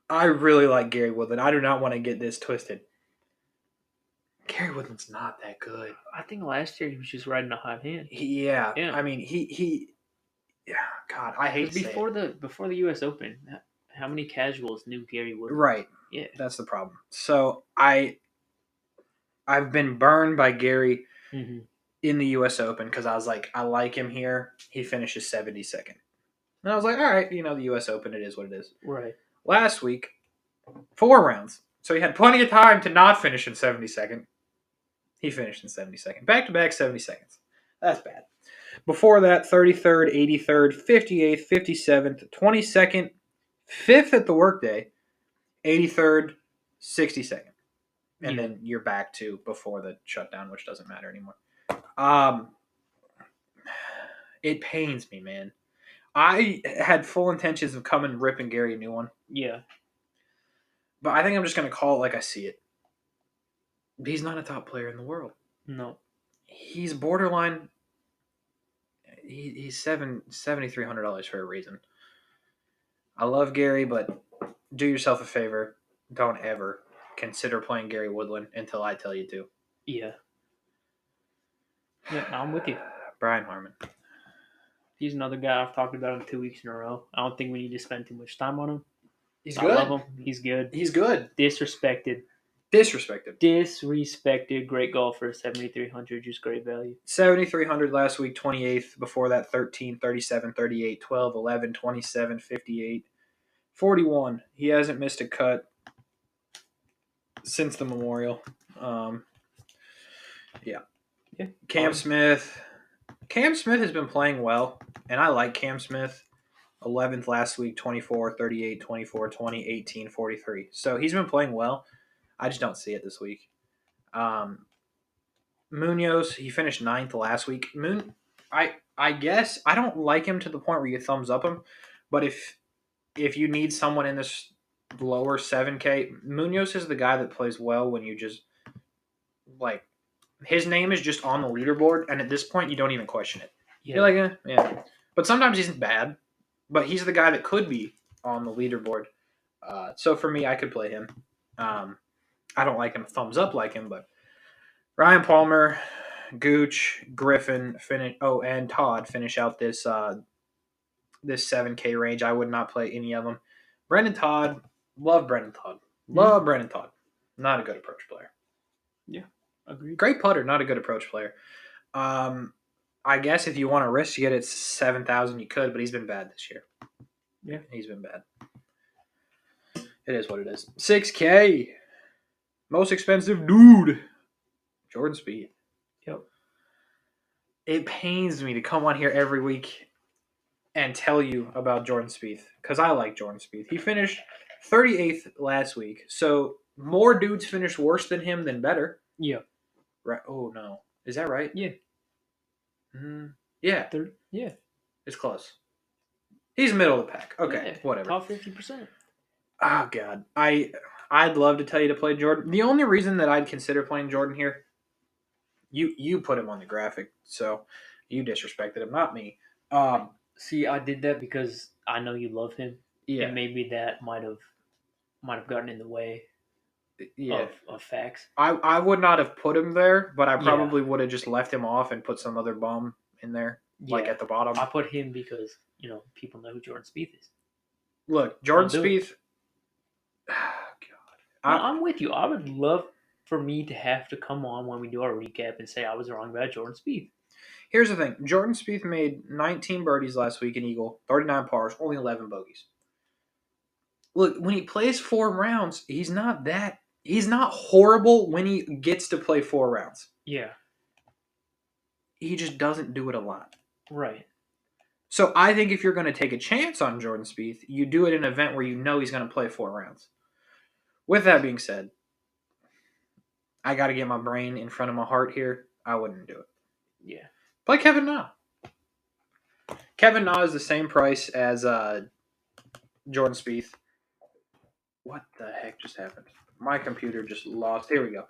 A: I really like Gary Woodland. I do not want to get this twisted. Gary Woodland's not that good.
B: I think last year he was just riding a hot hand.
A: Yeah.
B: Yeah.
A: I mean, yeah, God, I hate to say it.
B: Before the U.S. Open, how many casuals knew Gary Woodland?
A: Right.
B: Yeah.
A: That's the problem. So I've been burned by Gary
B: Mm-hmm.
A: in the U.S. Open because I was like, I like him here. He finishes 72nd. And I was like, all right, the U.S. Open, it is what it is.
B: Right.
A: Last week, 4 rounds. So he had plenty of time to not finish in 72nd. He finished in 72nd. Back-to-back 70 seconds. That's bad. Before that, 33rd, 83rd, 58th, 57th, 22nd, 5th at the workday, 83rd, 62nd. And then you're back to before the shutdown, which doesn't matter anymore. It pains me, man. I had full intentions of coming ripping Gary a new one.
B: Yeah.
A: But I think I'm just going to call it like I see it. He's not a top player in the world.
B: No.
A: He's borderline. He's $7,300 for a reason. I love Gary, but do yourself a favor. Don't ever consider playing Gary Woodland until I tell you to.
B: Yeah. Yeah, I'm with you.
A: Brian Harmon.
B: He's another guy I've talked about him 2 weeks in a row. I don't think we need to spend too much time on him.
A: He's
B: I
A: good.
B: love him. He's good.
A: He's good.
B: Disrespected. Great golfer. 7,300. Just great value.
A: 7,300 last week, 28th. Before that, 13, 37, 38, 12, 11, 27, 58, 41. He hasn't missed a cut since the Memorial. Yeah. Cam Smith. Cam Smith has been playing well, and I like Cam Smith. 11th last week, 24, 38, 24, 20, 18, 43. So he's been playing well. I just don't see it this week. Munoz, he finished 9th last week. I guess I don't like him to the point where you thumbs up him, but if you need someone in this lower 7K, Munoz is the guy that plays well when you just like his name is just on the leaderboard, and at this point you don't even question it.
B: Yeah.
A: You're like, yeah. But sometimes he's bad, but he's the guy that could be on the leaderboard. So for me, I could play him. I don't like him thumbs up like him, but Ryan Palmer, Gooch, Griffin, and Todd finish out this 7K range. I would not play any of them. Brendan Todd, love Brendan Todd. Brendan Todd. Not a good approach player.
B: Yeah, agreed.
A: Great putter, not a good approach player. I guess if you want to risk to get it 7,000, you could, but he's been bad this year.
B: Yeah,
A: he's been bad. It is what it is. 6K, most expensive dude, Jordan Spieth.
B: Yep.
A: It pains me to come on here every week and tell you about Jordan Spieth because I like Jordan Spieth. He finished 38th last week, so more dudes finished worse than him than better.
B: Yeah.
A: Right? Oh no, is that right?
B: Yeah.
A: Yeah.
B: Yeah.
A: It's close. He's middle of the pack. Okay, whatever.
B: Top 50%.
A: Oh God, I'd love to tell you to play Jordan. The only reason that I'd consider playing Jordan here, you put him on the graphic, so you disrespected him, not me.
B: See, I did that because I know you love him.
A: Yeah.
B: And maybe that might have gotten in the way of facts.
A: I would not have put him there, but I probably would have just left him off and put some other bum in there, like at the bottom.
B: I put him because, people know who Jordan Spieth is.
A: Look, Jordan Spieth.
B: God. I'm with you. I would love for me to have to come on when we do our recap and say I was wrong about Jordan Spieth.
A: Here's the thing. Jordan Spieth made 19 birdies last week in Eagle, 39 pars, only 11 bogeys. Look, when he plays 4 rounds, he's not horrible when he gets to play 4 rounds.
B: Yeah.
A: He just doesn't do it a lot.
B: Right.
A: So I think if you're going to take a chance on Jordan Spieth, you do it in an event where you know he's going to play 4 rounds. With that being said, I got to get my brain in front of my heart here. I wouldn't do it.
B: Yeah.
A: Play Kevin Na. Kevin Na is the same price as Jordan Spieth. What the heck just happened? My computer just lost. Here we go.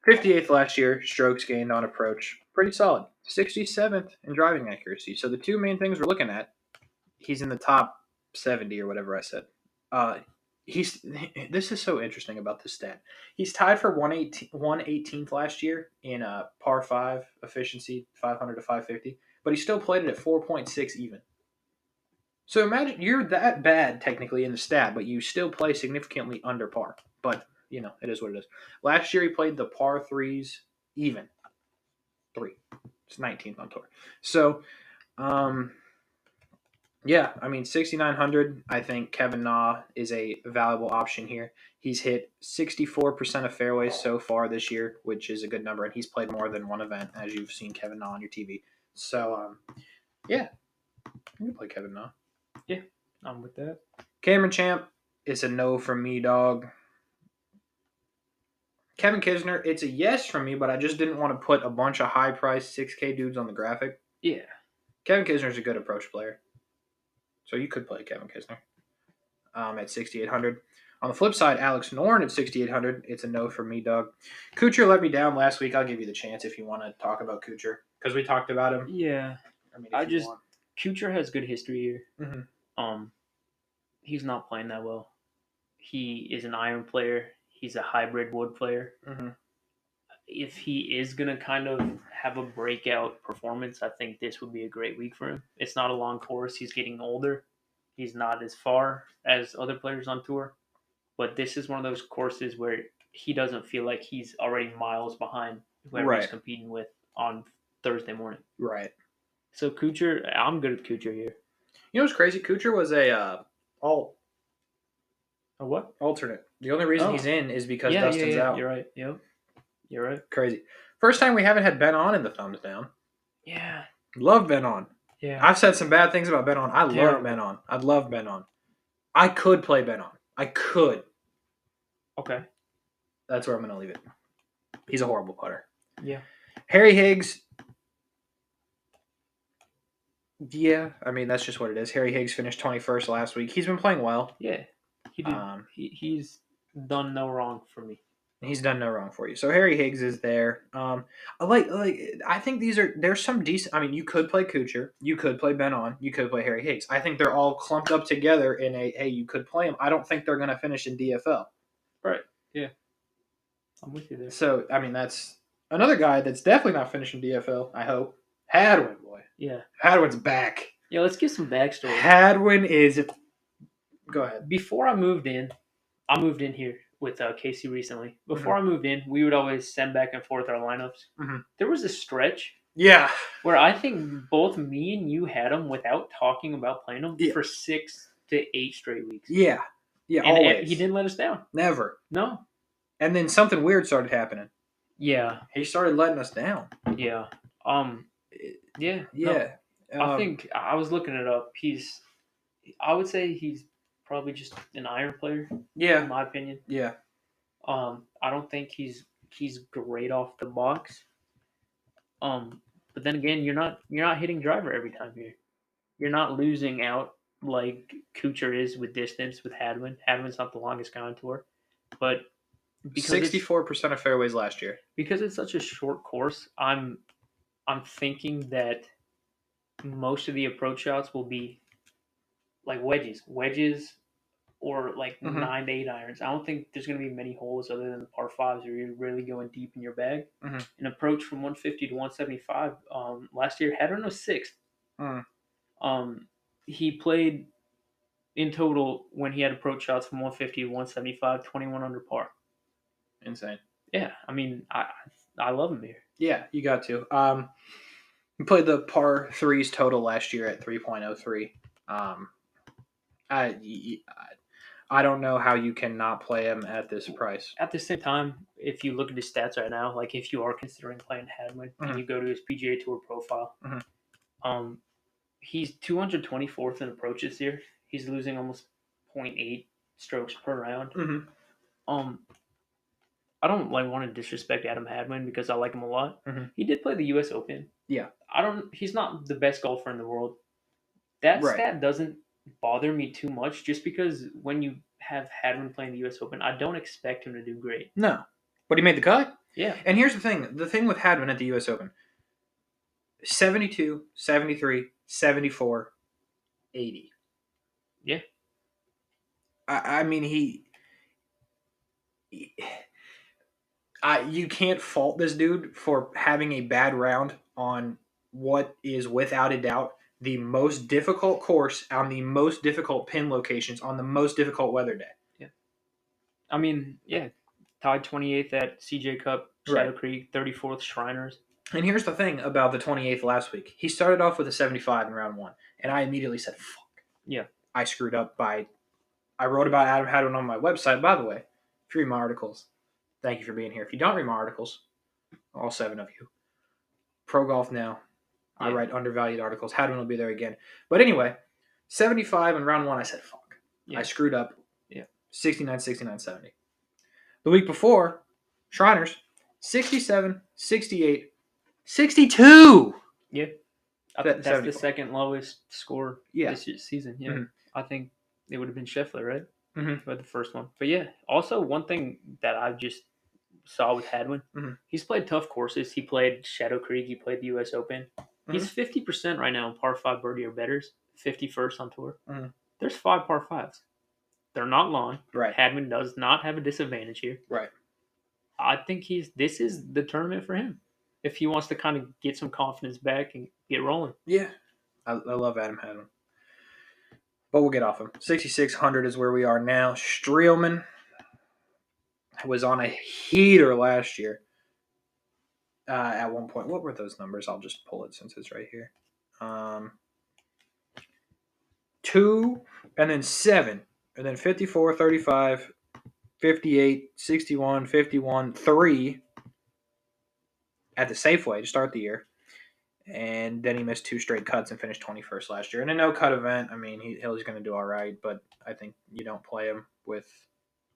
A: 58th last year, strokes gained on approach. Pretty solid. 67th in driving accuracy. So the two main things we're looking at He's in the top 70 or whatever I said. He's this is so interesting about this stat. He's tied for 118th last year in par 5 efficiency, 500 to 550, but he still played it at 4.6 even. So imagine you're that bad technically in the stat, but you still play significantly under par. But it is what it is. Last year he played the par 3s even 3. It's 19th on tour. So, yeah, I mean 6,900. I think Kevin Na is a valuable option here. He's hit 64% of fairways so far this year, which is a good number, and he's played more than one event, as you've seen Kevin Na on your TV. So, yeah, you can play Kevin Na.
B: Yeah, I'm with that.
A: Cameron Champ, it's a no from me, dog. Kevin Kisner, it's a yes from me, but I just didn't want to put a bunch of high-priced 6K dudes on the graphic.
B: Yeah.
A: Kevin Kisner's a good approach player. So you could play Kevin Kisner at 6,800. On the flip side, Alex Noren at 6,800. It's a no for me, Doug. Kuchar let me down last week. I'll give you the chance if you want to talk about Kuchar because we talked about him.
B: Yeah.
A: I mean,
B: Kuchar has good history here.
A: Mm-hmm.
B: He's not playing that well. He is an iron player. He's a hybrid wood player.
A: Mm-hmm.
B: If he is going to kind of have a breakout performance, I think this would be a great week for him. It's not a long course. He's getting older. He's not as far as other players on tour. But this is one of those courses where he doesn't feel like he's already miles behind whoever he's competing with on Thursday morning.
A: Right.
B: So Kuchar, I'm good with Kuchar here.
A: You know what's crazy? Kuchar was a
B: what?
A: Alternate. The only reason he's in is because Dustin's out.
B: You're right. Yep. You're right.
A: Crazy. First time we haven't had Ben on in the thumbs down.
B: Yeah.
A: Love Ben on.
B: Yeah.
A: I've said some bad things about Ben on. I love Ben on. I'd love Ben on. I could play Ben on. I could.
B: Okay.
A: That's where I'm going to leave it. He's a horrible putter.
B: Yeah.
A: Harry Higgs. Yeah, I mean, that's just what it is. Harry Higgs finished 21st last week. He's been playing well.
B: Yeah. He did. He's done no wrong for me.
A: He's done no wrong for you. So Harry Higgs is there. I think there's some decent. I mean, you could play Kuchar, you could play Ben on, you could play Harry Higgs. I think they're all clumped up together in a hey, you could play them. I don't think they're going to finish in DFL.
B: Right. Yeah. I'm with you there.
A: So I mean, that's another guy that's definitely not finishing DFL. I hope Hadwin, boy.
B: Yeah.
A: Hadwin's back.
B: Yeah. Let's get some backstory.
A: Hadwin is. Go ahead.
B: Before I moved in here with Casey recently. Before I moved in, we would always send back and forth our lineups.
A: Mm-hmm.
B: There was a stretch, where I think both me and you had them without talking about playing them for 6 to 8 straight weeks.
A: Yeah,
B: and
A: always.
B: He didn't let us down.
A: Never.
B: No.
A: And then something weird started happening.
B: Yeah.
A: He started letting us down.
B: Yeah. Yeah.
A: Yeah.
B: No. I think I was looking it up. I would say he's probably just an iron player.
A: Yeah.
B: In my opinion.
A: Yeah.
B: I don't think he's great off the box. But then again, you're not hitting driver every time here. You're not losing out like Kuchar is with distance with Hadwin. Hadwin's not the longest guy on tour, but
A: because 64% of fairways last year. Because
B: it's such a short course, I'm thinking that most of the approach shots will be like wedges, or like 9 to 8 irons. I don't think there's going to be many holes other than the par 5s where you're really going deep in your bag. An approach from 150 to 175. Last year, Hadwin was 6th. He played in total when he had approach shots from 150 to 175, 21 under par.
A: Insane.
B: Yeah, I mean, I love him here.
A: Yeah, you got to. He played the par 3s total last year at 3.03. I don't know how you cannot play him at this price.
B: At the same time, if you look at his stats right now, like if you are considering playing Hadwin and you go to his PGA Tour profile, he's 224th in approaches here. He's losing almost 0.8 strokes per round. I don't want to disrespect Adam Hadwin because I like him a lot. He did play the U.S. Open.
A: Yeah.
B: He's not the best golfer in the world. That stat doesn't bother me too much just because when you have Hadwin playing the U.S. Open, I don't expect him to do great.
A: No. But he made the cut.
B: Yeah.
A: And here's the thing. The thing with Hadwin at the U.S. Open, 72, 73, 74, 80.
B: Yeah.
A: I mean, you can't fault this dude for having a bad round on what is without a doubt the most difficult course on the most difficult pin locations on the most difficult weather day.
B: Yeah. I mean, yeah. Tied 28th at CJ Cup, Shadow
A: Right.
B: Creek, 34th Shriners.
A: And here's the thing about the 28th last week. He started off with a 75 in round one, and I immediately said, fuck.
B: Yeah.
A: I screwed up by. I wrote about Adam Hadwin on my website, by the way. If you read my articles, thank you for being here. If you don't read my articles, all 7 of you, Pro Golf Now. I
B: Yeah.
A: write undervalued articles. Hadwin will be there again. But anyway, 75 in round one, I said, fuck.
B: Yeah.
A: I screwed up.
B: Yeah.
A: 69, 69, 70. The week before, Shriners, 67, 68, 62.
B: Yeah. That's the second lowest score this season. Yeah.
A: Mm-hmm.
B: I think it would have been Scheffler, right?
A: Mm-hmm.
B: But the first one. But yeah, also one thing that I just saw with Hadwin, he's played tough courses. He played Shadow Creek. He played the U.S. Open. He's 50% right now in par 5 birdie or betters, 51st on tour. There's 5 par 5s. They're not long.
A: Right.
B: Hadwin does not have a disadvantage here.
A: Right.
B: I think this is the tournament for him if he wants to kind of get some confidence back and get rolling.
A: Yeah. I love Adam Hadwin. But we'll get off him. 6,600 is where we are now. Streelman was on a heater last year. At one point, what were those numbers? I'll just pull it since it's right here. 2, and then 7, and then 54, 35, 58, 61, 51, 3 at the Safeway to start the year. And then he missed 2 straight cuts and finished 21st last year. In a no-cut event, I mean, he's going to do all right, but I think you don't play him with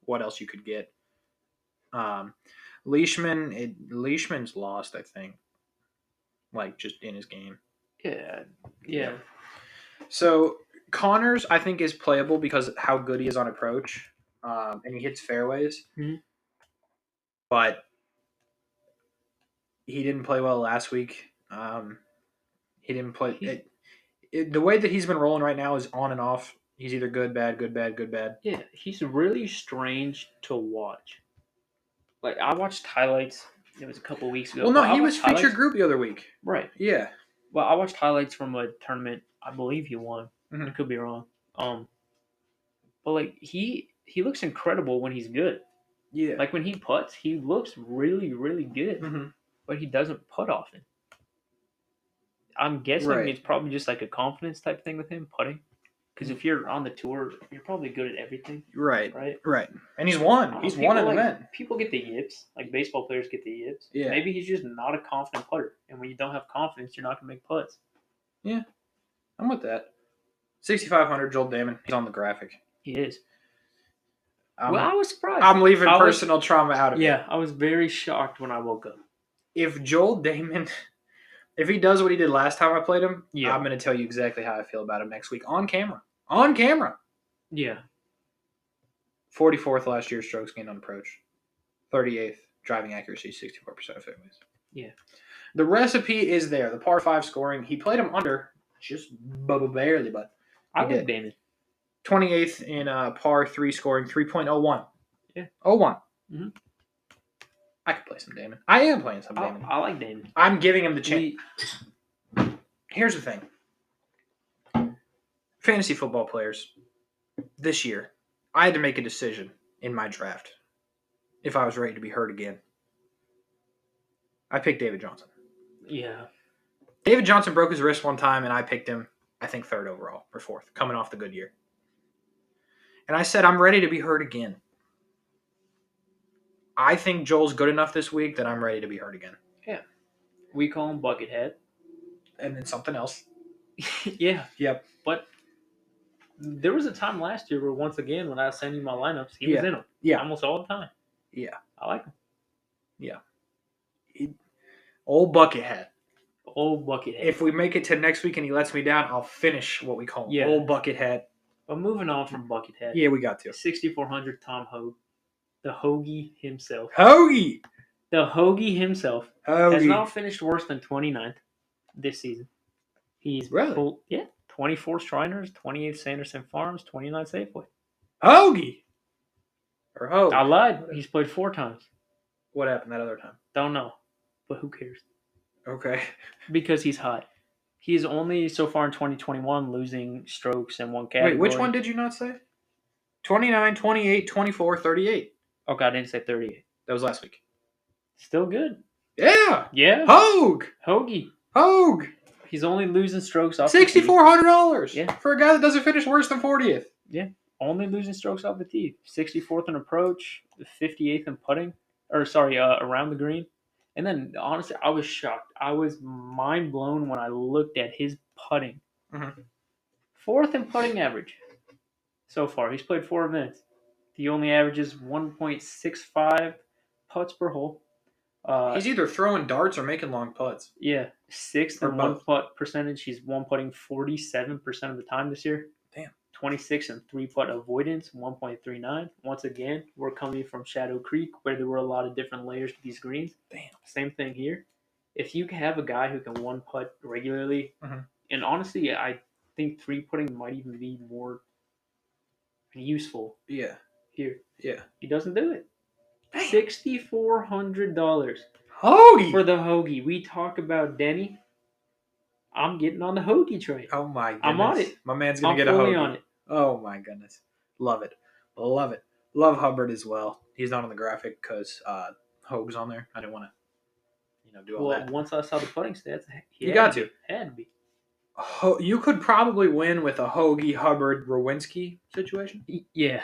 A: what else you could get. Leishman's lost, I think, like just in his game.
B: Yeah.
A: So Connors, I think, is playable because of how good he is on approach, and he hits fairways.
B: Mhm.
A: But he didn't play well last week. He didn't play. The way that he's been rolling right now is on and off. He's either good, bad, good, bad, good, bad.
B: Yeah, he's really strange to watch. Like, I watched highlights. It was a couple weeks ago.
A: Well, no, he was featured group the other week.
B: Right.
A: Yeah.
B: Well, I watched highlights from a tournament. I believe he won.
A: Mhm.
B: I could be wrong. But like he looks incredible when he's good.
A: Yeah.
B: Like when he putts, he looks really, really good.
A: Mhm.
B: But he doesn't putt often. I'm guessing
A: Right.
B: it's probably just like a confidence type thing with him putting. Because if you're on the tour, you're probably good at everything.
A: Right.
B: Right.
A: Right. And he's won. He's won an event.
B: People get the yips. Like baseball players get the yips.
A: Yeah.
B: Maybe he's just not a confident putter. And when you don't have confidence, you're not going to make putts.
A: Yeah. I'm with that. 6,500, Joel Damon. He's on the graphic.
B: He is. Well, I was surprised.
A: I'm leaving personal trauma out of it.
B: Yeah, I was very shocked when I woke up.
A: If Joel Damon, if he does what he did last time I played him,
B: Yeah.
A: I'm going to tell you exactly how I feel about him next week on camera. On camera.
B: Yeah.
A: 44th last year strokes gained on approach. 38th driving accuracy, 64% of fairways.
B: Yeah.
A: The recipe is there. The par 5 scoring. He played him under just barely, but
B: I like Damon.
A: 28th in par 3 scoring, 3.01.
B: Yeah.
A: 01.
B: Mm-hmm.
A: I could play some Damon. I am playing some Damon.
B: I like Damon.
A: I'm giving him the chance. Here's the thing. Fantasy football players, this year, I had to make a decision in my draft if I was ready to be hurt again. I picked David Johnson.
B: Yeah.
A: David Johnson broke his wrist one time, and I picked him, I think, 3rd overall or 4th, coming off the good year. And I said, I'm ready to be hurt again. I think Joel's good enough this week that I'm ready to be hurt again.
B: Yeah. We call him Buckethead.
A: And then something else.
B: Yeah.
A: Yep.
B: But there was a time last year where, once again, when I was sending my lineups, he was in them.
A: Yeah.
B: Almost all the time.
A: Yeah.
B: I like him.
A: Yeah. Old Buckethead.
B: Old Buckethead.
A: If we make it to next week and he lets me down, I'll finish what we call him. Old Buckethead.
B: But moving on from Buckethead.
A: Yeah, we got to.
B: 6,400 Tom Hogue. The Hoagie himself.
A: Hoagie!
B: The Hoagie himself has now finished worse than 29th this season. He's
A: really?
B: 24 Shriners, 28 Sanderson Farms, 29 Safeway.
A: Hoagie or Hogue?
B: I lied. He's played 4 times.
A: What happened that other time?
B: Don't know, but who cares?
A: Okay.
B: Because he's hot. He is only so far in 2021 losing strokes in one category.
A: Wait, which one did you not say? 29, 28, 24, 38.
B: Okay, I didn't say 38.
A: That was last week.
B: Still good.
A: Yeah.
B: Yeah.
A: Hogue.
B: Hoagie.
A: Hogue.
B: He's only losing strokes off
A: $6,400.
B: Yeah.
A: For a guy that doesn't finish worse than 40th.
B: Yeah. Only losing strokes off the tee. 64th in approach, 58th in putting. Around the green. And then, honestly, I was shocked. I was mind blown when I looked at his putting.
A: Mm-hmm.
B: 4th in putting average so far. He's played 4 events. He only averages 1.65 putts per hole.
A: He's either throwing darts or making long putts.
B: Yeah, 6th
A: Or
B: in
A: both.
B: 1-putt percentage. He's 1-putting 47% of the time this year.
A: Damn.
B: 26 in 3-putt avoidance, 1.39. Once again, we're coming from Shadow Creek, where there were a lot of different layers to these greens.
A: Damn.
B: Same thing here. If you have a guy who can 1-putt regularly, and honestly, I think 3-putting might even be more useful.
A: Yeah.
B: Here.
A: Yeah.
B: He doesn't do it.
A: Damn.
B: $6,400
A: Hoagie.
B: for the Hoagie. We talk about Denny. I'm getting on the Hoagie train.
A: Oh my goodness.
B: I'm on it.
A: My man's gonna
B: I'm
A: get a
B: fully
A: Hoagie.
B: on it.
A: Oh my goodness. Love it. Love it. Love Hubbard as well. He's not on the graphic because Hogue's on there. I didn't want to, do all that.
B: Once I saw the putting stats,
A: You got to.
B: Had to be.
A: You could probably win with a Hoagie, Hubbard, Rowinski situation.
B: Yeah.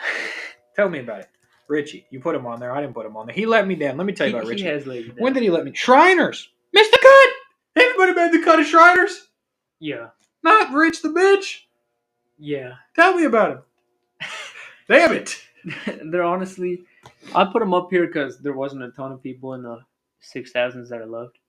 A: Tell me about it. Richie, you put him on there. I didn't put him on there. He let me down. Let me tell you about Richie.
B: He has laid you down.
A: When did he let me? Shriners. Missed the cut. Everybody made the cut of Shriners.
B: Yeah.
A: Not Rich the bitch.
B: Yeah.
A: Tell me about him. Damn it.
B: They're honestly, I put them up here because there wasn't a ton of people in the 6,000s that I loved.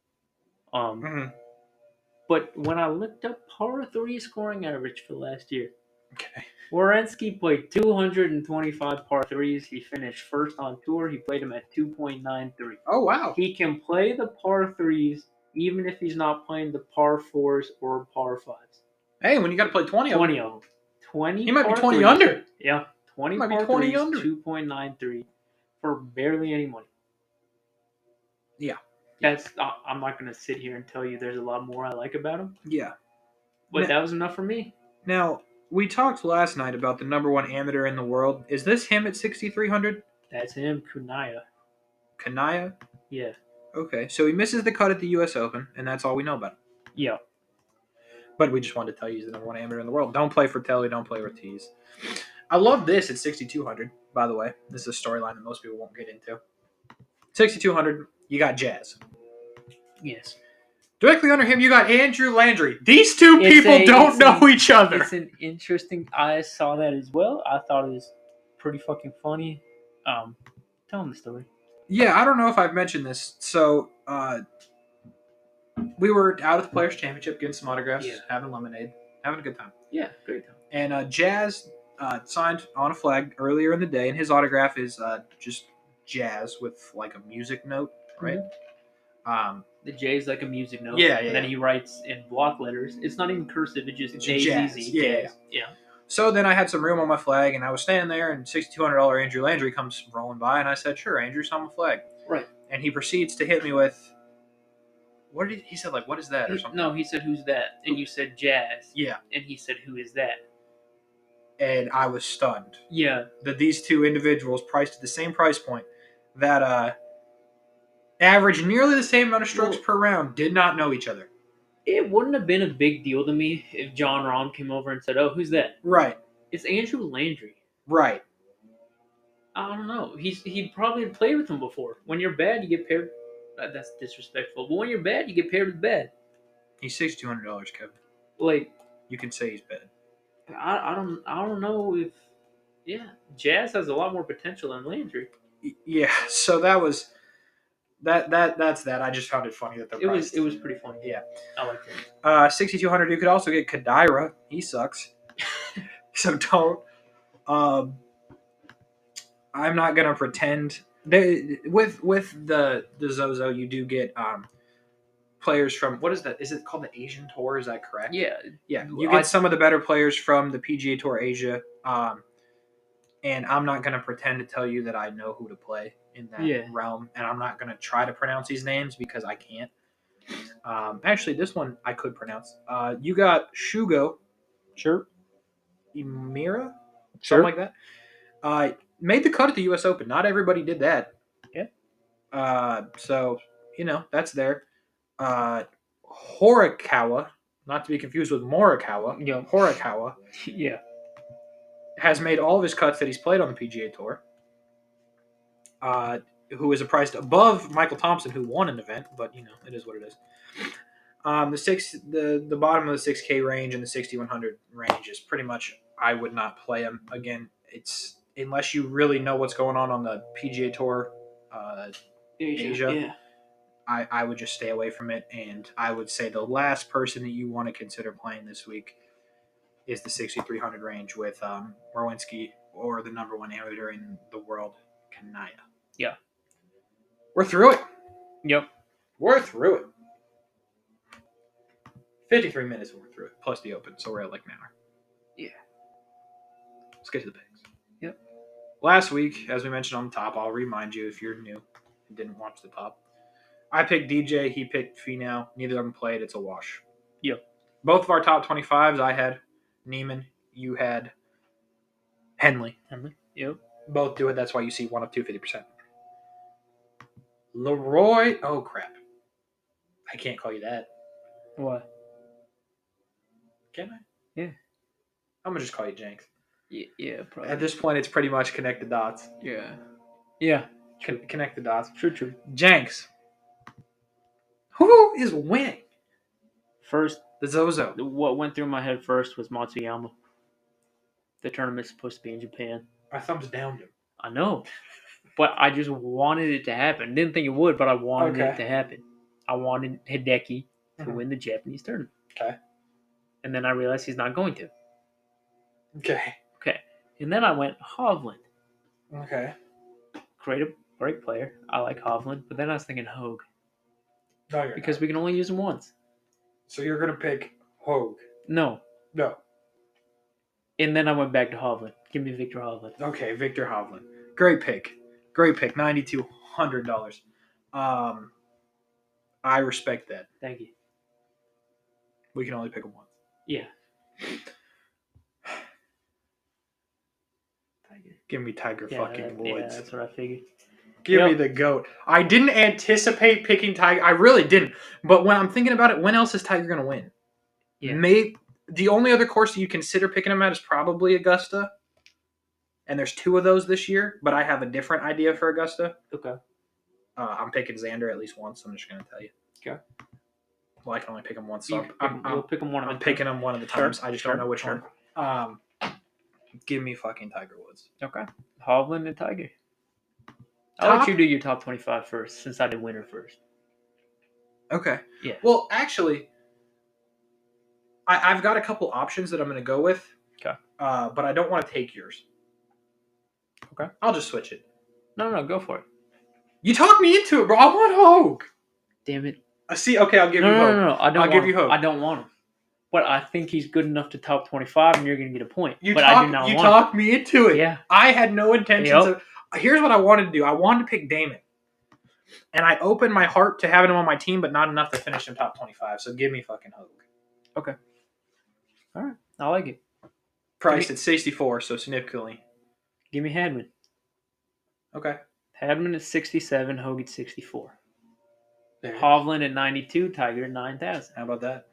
B: But when I looked up par 3 scoring average for last year,
A: Okay.
B: Werenski played 225 par 3s. He finished first on tour. He played them at 2.93.
A: Oh, wow.
B: He can play the par 3s even if he's not playing the par 4s or par 5s.
A: Hey, when you got to play 20 of them.
B: 20 of them. 20
A: He might be
B: par
A: 20
B: threes.
A: under.
B: Yeah. 20
A: Might be
B: par
A: 20
B: 3s,
A: under.
B: 2.93 for barely any money.
A: Yeah.
B: I'm not going to sit here and tell you there's a lot more I like about him.
A: Yeah.
B: But that was enough for me.
A: Now, we talked last night about the number 1 amateur in the world. Is this him at 6,300?
B: That's him, Kunaya.
A: Kanaya?
B: Yeah.
A: Okay, so he misses the cut at the U.S. Open, and that's all we know about him.
B: Yeah.
A: But we just wanted to tell you he's the number 1 amateur in the world. Don't play for Telly, don't play Ortiz. I love this at 6,200, by the way. This is a storyline that most people won't get into. 6,200, you got Jazz.
B: Yes.
A: Directly under him, you got Andrew Landry. These two people don't know each other.
B: It's an interesting. I saw that as well. I thought it was pretty fucking funny. Tell him the story.
A: Yeah, I don't know if I've mentioned this. So, we were out at the Players' Championship getting some autographs, having lemonade, having a good time.
B: Yeah, great time.
A: And Jazz signed on a flag earlier in the day, and his autograph is just Jazz with like a music note, right? Mm-hmm.
B: The J is like a music note.
A: Yeah.
B: And then he writes in block letters. It's not even cursive. It's just
A: Jazz.
B: Yeah.
A: So then I had some room on my flag, and I was standing there, and $6,200 Andrew Landry comes rolling by, and I said, "Sure, Andrew, sign my flag."
B: Right.
A: And he proceeds to hit me with, "What did he said? Like, what is that?" Or something.
B: No, he said, "Who's that?" And you said, "Jazz."
A: Yeah.
B: And he said, "Who is that?"
A: And I was stunned.
B: Yeah.
A: That these two individuals priced at the same price point that average nearly the same amount of strokes per round did not know each other.
B: It wouldn't have been a big deal to me if John Rahm came over and said, "Oh, who's that?"
A: Right.
B: It's Andrew Landry.
A: Right.
B: I don't know. He probably played with him before. When you're bad, you get paired. That's disrespectful. But when you're bad, you get paired with bad.
A: He's $6,200, Kevin.
B: Like,
A: you can say he's bad.
B: I don't know if Jazz has a lot more potential than Landry.
A: Yeah. So that was that's that. I just found it funny that
B: it was pretty funny.
A: Yeah.
B: I like that.
A: 6,200. You could also get Kadira. He sucks. So don't. I'm not gonna pretend. With the ZOZO, you do get players from, what is that? Is it called the Asian Tour? Is that correct?
B: Yeah.
A: Yeah, you get some of the better players from the PGA Tour Asia. And I'm not going to pretend to tell you that I know who to play in that realm. And I'm not going to try to pronounce these names because I can't. Actually, this one I could pronounce. You got Shugo.
B: Sure.
A: Emira?
B: Sure.
A: Something like that. Made the cut at the U.S. Open. Not everybody did that.
B: Yeah.
A: So, that's there. Horikawa, not to be confused with Morikawa.
B: Yeah.
A: Horikawa
B: Yeah.
A: has made all of his cuts that he's played on the PGA Tour. Who is priced above Michael Thompson, who won an event, but it is what it is. The bottom of the 6K range and the 6,100 range is pretty much, I would not play him again. It's unless you really know what's going on the PGA Tour, Asia.
B: Yeah.
A: I would just stay away from it, and I would say the last person that you want to consider playing this week is the 6,300 range with Rowinski or the number one amateur in the world, Kanaya.
B: Yeah.
A: We're through it.
B: Yep.
A: We're through it. 53 minutes and we're through it, plus the Open, so we're at like an hour.
B: Yeah.
A: Let's get to the picks.
B: Yep.
A: Last week, as we mentioned on the top, I'll remind you if you're new and didn't watch the top. I picked DJ, he picked Finau. Neither of them played. It's a wash.
B: Yep.
A: Both of our top 25s, I had Neiman. You had Henley.
B: Yep.
A: Both do it. That's why you see one of 250%. Leroy. Oh, crap. I can't call you that.
B: What?
A: Can I?
B: Yeah.
A: I'm going to just call you Jenks.
B: Yeah, probably.
A: At this point, it's pretty much connect the dots.
B: Yeah. Yeah.
A: Connect the dots.
B: True.
A: Jenks. Who is winning?
B: First,
A: the ZOZO.
B: What went through my head first was Matsuyama. The tournament's supposed to be in Japan.
A: I thumbs downed him.
B: I know. But I just wanted it to happen. Didn't think it would, but I wanted it to happen. I wanted Hideki to win the Japanese tournament.
A: Okay.
B: And then I realized he's not going to.
A: Okay.
B: And then I went Hovland.
A: Okay.
B: Great player. I like Hovland. But then I was thinking Hogue.
A: No, you're
B: because
A: not.
B: We can only use him once.
A: So you're going to pick Hogue?
B: No.
A: No.
B: And then I went back to Hovland. Give me Victor Hovland.
A: Okay, Victor Hovland. Great pick. $9,200. I respect that.
B: Thank you.
A: We can only pick him once.
B: Yeah.
A: Give me Tiger fucking Woods.
B: Yeah, that's what I figured.
A: Give me the GOAT. I didn't anticipate picking Tiger. I really didn't. But when I'm thinking about it, when else is Tiger going to win?
B: Yeah.
A: The only other course that you consider picking him at is probably Augusta. And there's 2 of those this year, but I have a different idea for Augusta.
B: Okay.
A: I'm picking Xander at least once. I'm just going to tell you.
B: Okay.
A: Well, I can only pick him once.
B: So
A: You'll
B: pick him one of
A: I'm picking him one of the times. I just don't know which one. Give me fucking Tiger Woods.
B: Okay. Hovland and Tiger. I'll let you do your top 25 first, since I did winner first.
A: Okay.
B: Yeah.
A: Well, actually, I've got a couple options that I'm going to go with.
B: Okay.
A: But I don't want to take yours.
B: Okay.
A: I'll just switch it.
B: No, go for it.
A: You talked me into it, bro. I want Hogue.
B: Damn it.
A: See, okay, I'll give you Hogue.
B: No. I'll
A: give you Hogue.
B: I don't want him. But I think he's good enough to top 25, and you're going to get a point.
A: You
B: talked
A: me into it.
B: Yeah.
A: I had no intentions of... Here's what I wanted to do. I wanted to pick Damon. And I opened my heart to having him on my team, but not enough to finish him top 25. So give me fucking Hogue.
B: Okay. All right. I like it.
A: Priced at 64, so significantly.
B: Give me Hadman.
A: Okay.
B: Hadman at 67, Hogue at 64.
A: There
B: Hovland at 92, Tiger at 9,000.
A: How about that?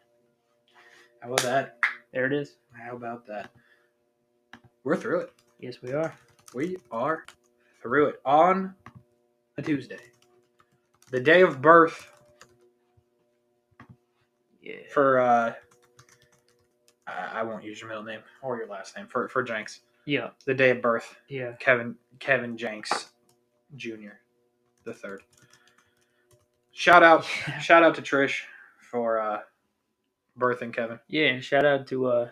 B: There it is.
A: How about that? We're through it.
B: Yes, we are.
A: We are through it on a Tuesday. The day of birth.
B: Yeah.
A: For, I won't use your middle name or your last name. For Jenks.
B: Yeah.
A: The day of birth.
B: Yeah.
A: Kevin Jenks Jr. the third. Shout out to Trish for birthing Kevin.
B: Yeah, and shout out to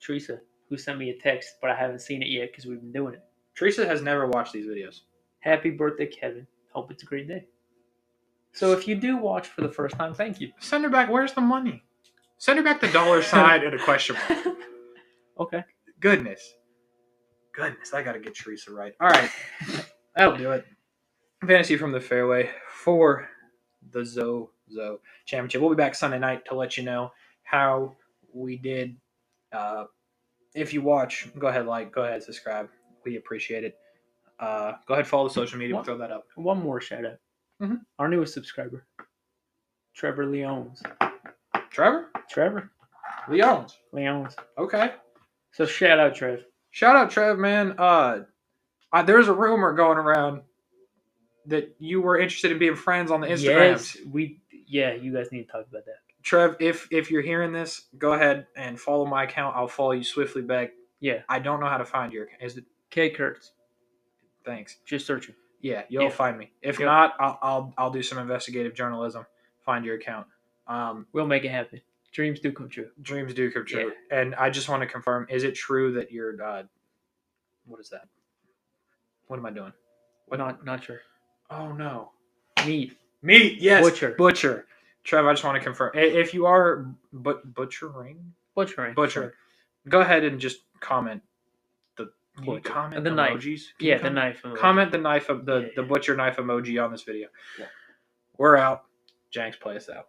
B: Teresa, who sent me a text, but I haven't seen it yet because we've been doing it.
A: Teresa has never watched these videos.
B: Happy birthday, Kevin. Hope it's a great day. So if you do watch for the first time, thank you.
A: Send her back. Where's the money? Send her back the dollar sign and a question mark.
B: Okay.
A: Goodness, I gotta get Teresa right. All right, that'll do it. Fantasy from the fairway for the ZOZO Championship. We'll be back Sunday night to let you know how we did. If you watch, go ahead, subscribe. We appreciate it. Go ahead, follow the social media. We'll throw that up.
B: One more shout out.
A: Mhm.
B: Our newest subscriber, Trevor Leones.
A: Trevor Leones. Okay.
B: So shout out, Trev.
A: Shout out, Trev, man. There's a rumor going around that you were interested in being friends on the Instagrams.
B: Yes, you guys need to talk about that.
A: Trev, if you're hearing this, go ahead and follow my account. I'll follow you swiftly back.
B: Yeah.
A: I don't know how to find your. Is it?
B: K Kurtz.
A: Thanks.
B: Just search him.
A: Yeah, you'll find me. If not, I'll do some investigative journalism. Find your account.
B: We'll make it happen. Dreams do come true.
A: Dreams do come true.
B: Yeah.
A: And I just want to confirm: is it true that you're? What is that? What am I doing?
B: Not sure.
A: Oh no.
B: Meat.
A: Yes.
B: Butcher.
A: Trev, I just want to confirm. If you are butchering,
B: Sure.
A: go ahead and just comment the
B: comment the knife.
A: Emojis.
B: The knife emoji.
A: Comment the knife of the butcher knife emoji on this video.
B: Yeah.
A: We're out. Janks, play us out.